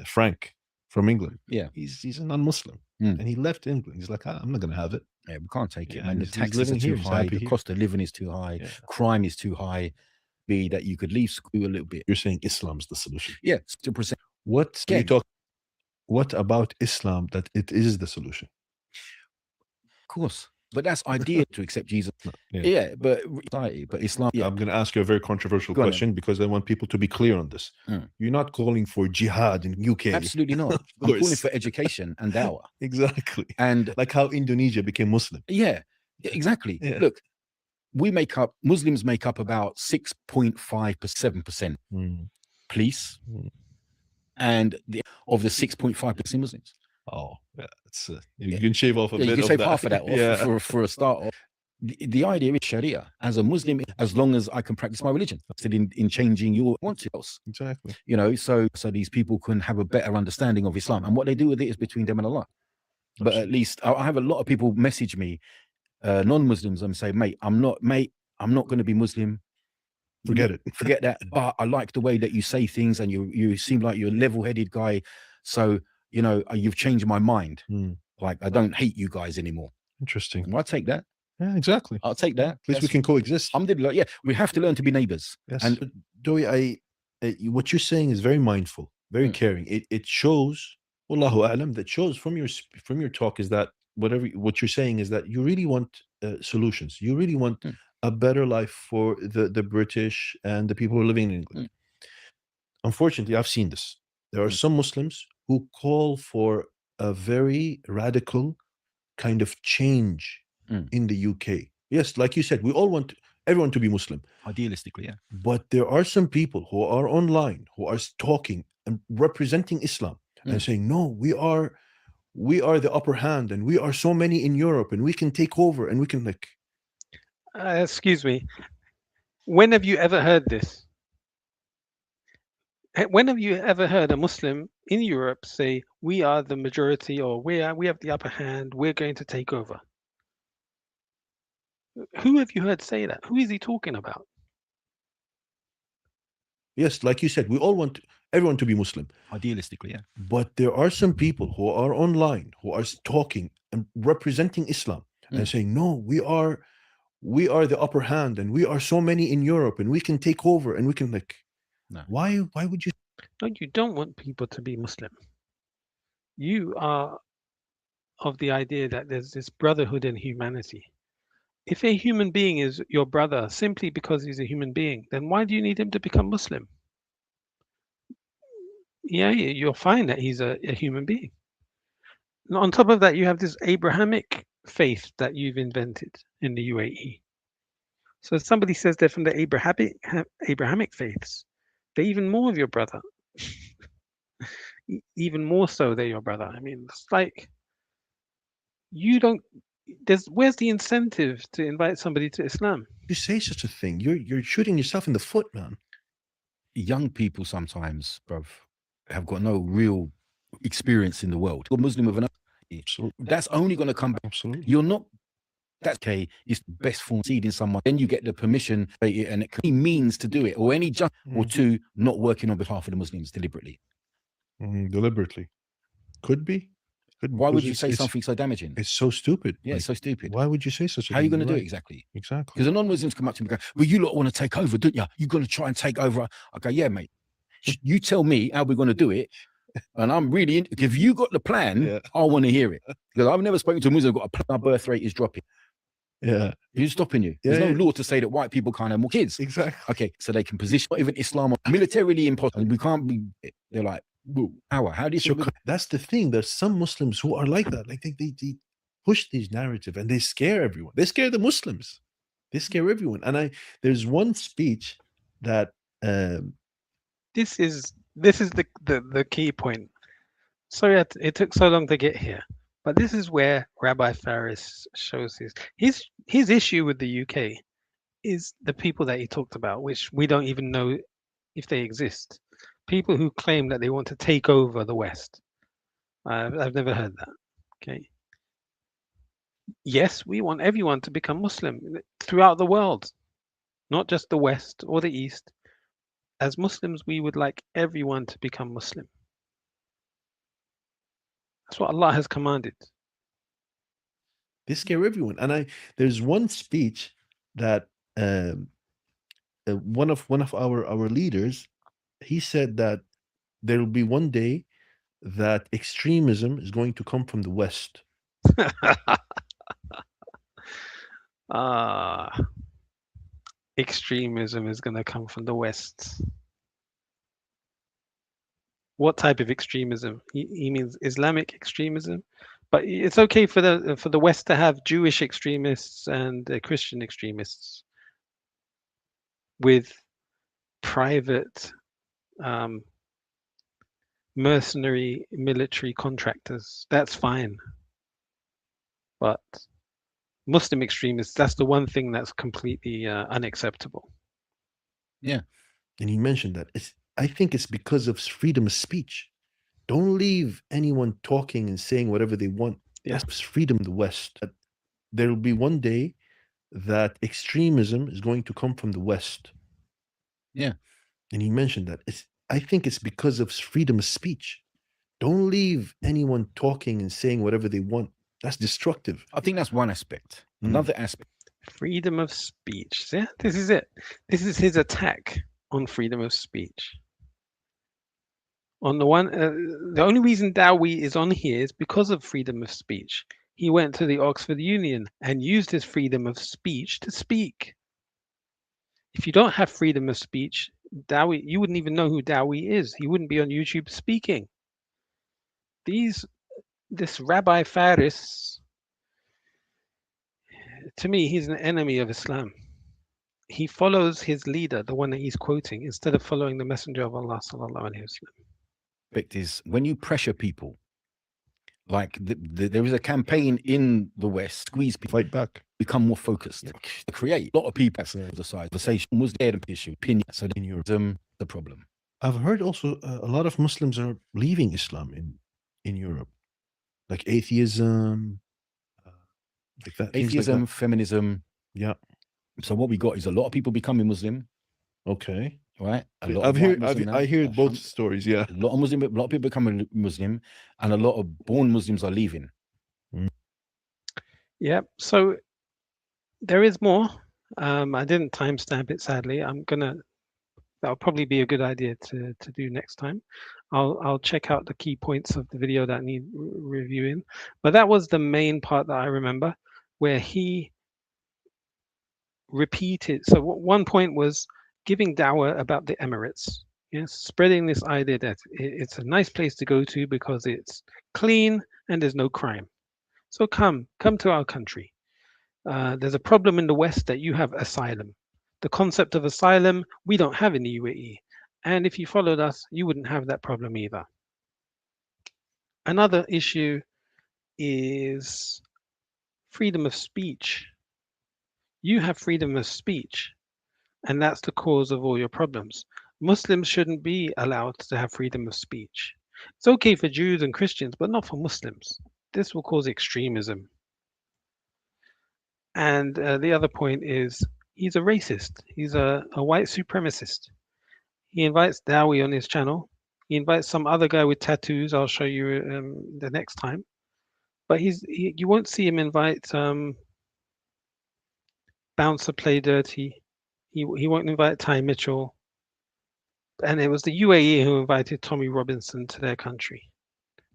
G: Frank from England.
H: Yeah,
G: he's a non-Muslim, and he left England. He's like, I'm not going to have it.
H: Yeah, we can't take it,
G: Yeah,
H: man. The
G: he's
H: taxes
G: living
H: are too
G: here, he's
H: high.
G: happy
H: The
G: here.
H: cost of living is too high.
G: Yeah.
H: Crime is too high. Be that you could leave school a little bit.
G: You're saying Islam's the solution.
H: Yeah, 2%.
G: What do you
H: Again.
G: talk? What about Islam that it is the solution?
H: Of course. But that's ideal to accept Jesus.
G: Yeah.
H: Yeah, but society, but Islam. Yeah.
G: I'm going to ask you a very controversial
H: Go on
G: question because I want people to be clear on this.
H: Mm.
G: You're not calling for jihad in UK.
H: Absolutely not. I'm calling for education and dawah.
G: Exactly.
H: And
G: Like how Indonesia became Muslim.
H: yeah, exactly.
G: Yeah.
H: Look, Muslims make up about 6.5% 7%
G: Mm.
H: police,
G: Mm.
H: and of the 6.5% Muslims.
G: Oh, yeah. It's you can shave off a
H: Yeah,
G: bit
H: you can
G: of
H: shave
G: that.
H: half of that off
G: Yeah.
H: for a start off. The idea is Sharia. As a Muslim, as long as I can practice my religion, in changing your want else.
G: Exactly.
H: You know, so these people can have a better understanding of Islam, and what they do with it is between them and Allah. But at least I have a lot of people message me, non-Muslims, and say, mate, I'm not going to be Muslim.
G: Forget it.
H: Forget that. But I like the way that you say things, and you seem like you're a level-headed guy. So, you know, you've changed my mind.
G: Mm.
H: Like, I don't hate you guys anymore.
G: Interesting.
H: Well, I'll take that.
G: Yeah, exactly.
H: I'll take that.
G: At least we can coexist.
H: Alhamdulillah. Yeah, we have to learn to be neighbors.
G: Yes.
H: And
G: Doi, what you're saying is very mindful, very caring. It shows, Wallahu alam, that shows from your talk is that what you're saying is that you really want solutions. You really want a better life for the British and the people who are living in England. Unfortunately, I've seen this. There are some Muslims who call for a very radical kind of change in the UK. Yes, like you said, we all want everyone to be Muslim.
H: Idealistically, yeah.
G: But there are some people who are online, who are talking and representing Islam and saying, no, we are the upper hand and we are so many in Europe and we can take over and we can like.
A: Excuse me. When have you ever heard this? When have you ever heard a Muslim in Europe say, we are the majority, or we have the upper hand, we're going to take over? Who have you heard say that? Who is he talking about?
G: Yes, like you said, we all want everyone to be Muslim.
H: Idealistically, yeah.
G: But there are some people who are online, who are talking and representing Islam and saying, no, we are the upper hand and we are so many in Europe and we can take over and we can like.
H: No.
G: Why would you?
A: No, you don't want people to be Muslim. You are of the idea that there's this brotherhood in humanity. If a human being is your brother simply because he's a human being, then why do you need him to become Muslim? Yeah, you'll find that he's a human being. And on top of that, you have this Abrahamic faith that you've invented in the UAE. So if somebody says they're from the Abrahamic faiths, they're even more of your brother. Even more so, they're your brother. I mean, it's like you don't. Where's the incentive to invite somebody to Islam?
G: You say such a thing, you're shooting yourself in the foot, man.
H: Young people sometimes, bruv, have got no real experience in the world. You're Muslim with an that's only going to come back.
G: Absolutely.
H: You're not. That's okay. It's the best form of seeding someone. Then you get the permission and it can means to do it, or any just or two not working on behalf of the Muslims deliberately.
G: Deliberately, could be.
H: Why would you say something so damaging?
G: It's so stupid.
H: Yeah, it's so stupid.
G: Why would you say such a thing?
H: How are you going to do it exactly?
G: Exactly.
H: Because the non-Muslims come up to me and go, well, you lot want to take over, don't you? You're going to try and take over. I go, yeah, mate. You tell me how we're going to do it. And I'm really, if you got the plan, I want to hear it. Because I've never spoken to a Muslim who got a plan. Our birth rate is dropping.
G: Yeah.
H: Who's stopping you? There's no law to say that white people can't have more kids.
G: Exactly.
H: Okay, so they can position, not even Islam, militarily impossible. We can't be, they're like, how do you think?
G: That's the thing. There's some Muslims who are like that. Like they push these narrative and they scare everyone. They scare the Muslims. They scare everyone. And there's one speech that
A: this is the key point. Sorry, it took so long to get here, but this is where Rabbi Faris shows his issue with the UK is the people that he talked about, which we don't even know if they exist. People who claim that they want to take over the West. I've never heard that. Okay. Yes, we want everyone to become Muslim throughout the world, not just the West or the East. As Muslims, we would like everyone to become Muslim. That's what Allah has commanded.
G: They scare everyone. And there's one speech that one of our leaders, he said that there will be one day that extremism is going to come from the West.
A: Extremism is going to come from the West. What type of extremism? He means Islamic extremism, but it's okay for the West to have Jewish extremists and Christian extremists with private mercenary military contractors. That's fine, but Muslim extremists, that's the one thing that's completely unacceptable.
G: Yeah. And he mentioned that I think it's because of freedom of speech. Don't leave anyone talking and saying whatever they want.
A: Yeah.
G: That's freedom in the West. There will be one day that extremism is going to come from the West. Yeah. And he mentioned that I think it's because of freedom of speech. Don't leave anyone talking and saying whatever they want. That's destructive.
H: I think that's one aspect. Another aspect.
A: Freedom of speech. Yeah, this is it. This is his attack on freedom of speech. On the one, the only reason Dowie is on here is because of freedom of speech. He went to the Oxford Union and used his freedom of speech to speak. If you don't have freedom of speech, Dowie, you wouldn't even know who Dowie is. He wouldn't be on YouTube speaking. This Rabbi Faris, to me, he's an enemy of Islam. He follows his leader, the one that he's quoting, instead of following the Messenger of Allah sallallahu alaihi wasallam.
H: Is when you pressure people, like there is a campaign in the West, squeeze people, fight back, become more focused, create a lot of people decide conversation was there the issue, opinion. So in Europe, the problem.
G: I've heard also a lot of Muslims are leaving Islam in Europe, like atheism, like that.
H: Atheism,
G: like that.
H: feminism.
G: Yeah.
H: So what we got is a lot of people becoming Muslim.
G: Okay.
H: Right.
G: I hear both stories. Yeah.
H: A lot of people becoming Muslim, and a lot of born Muslims are leaving.
A: Yeah. So there is more. I didn't timestamp it, sadly. That'll probably be a good idea to do next time. I'll check out the key points of the video that need reviewing. But that was the main part that I remember, where he repeated. So one point was giving dawah about the Emirates. Yes, spreading this idea that it's a nice place to go to because it's clean and there's no crime. So come to our country. There's a problem in the West that you have asylum. The concept of asylum we don't have in the UAE. And if you followed us, you wouldn't have that problem either. Another issue is freedom of speech. You have freedom of speech, and that's the cause of all your problems. Muslims shouldn't be allowed to have freedom of speech. It's okay for Jews and Christians, but not for Muslims. This will cause extremism. And the other point is he's a racist. He's a white supremacist. He invites Dowie on his channel. He invites some other guy with tattoos. I'll show you the next time. But you won't see him invite Bouncer Play Dirty. He won't invite Ty Mitchell. And it was the UAE who invited Tommy Robinson to their country.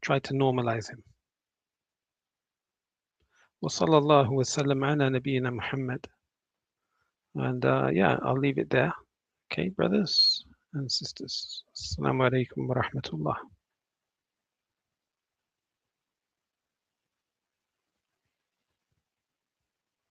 A: Tried to normalize him. وصلى الله وسلم على نبينا Muhammad. And yeah, I'll leave it there. Okay, brothers and sisters. Assalamu alaikum wa rahmatullah.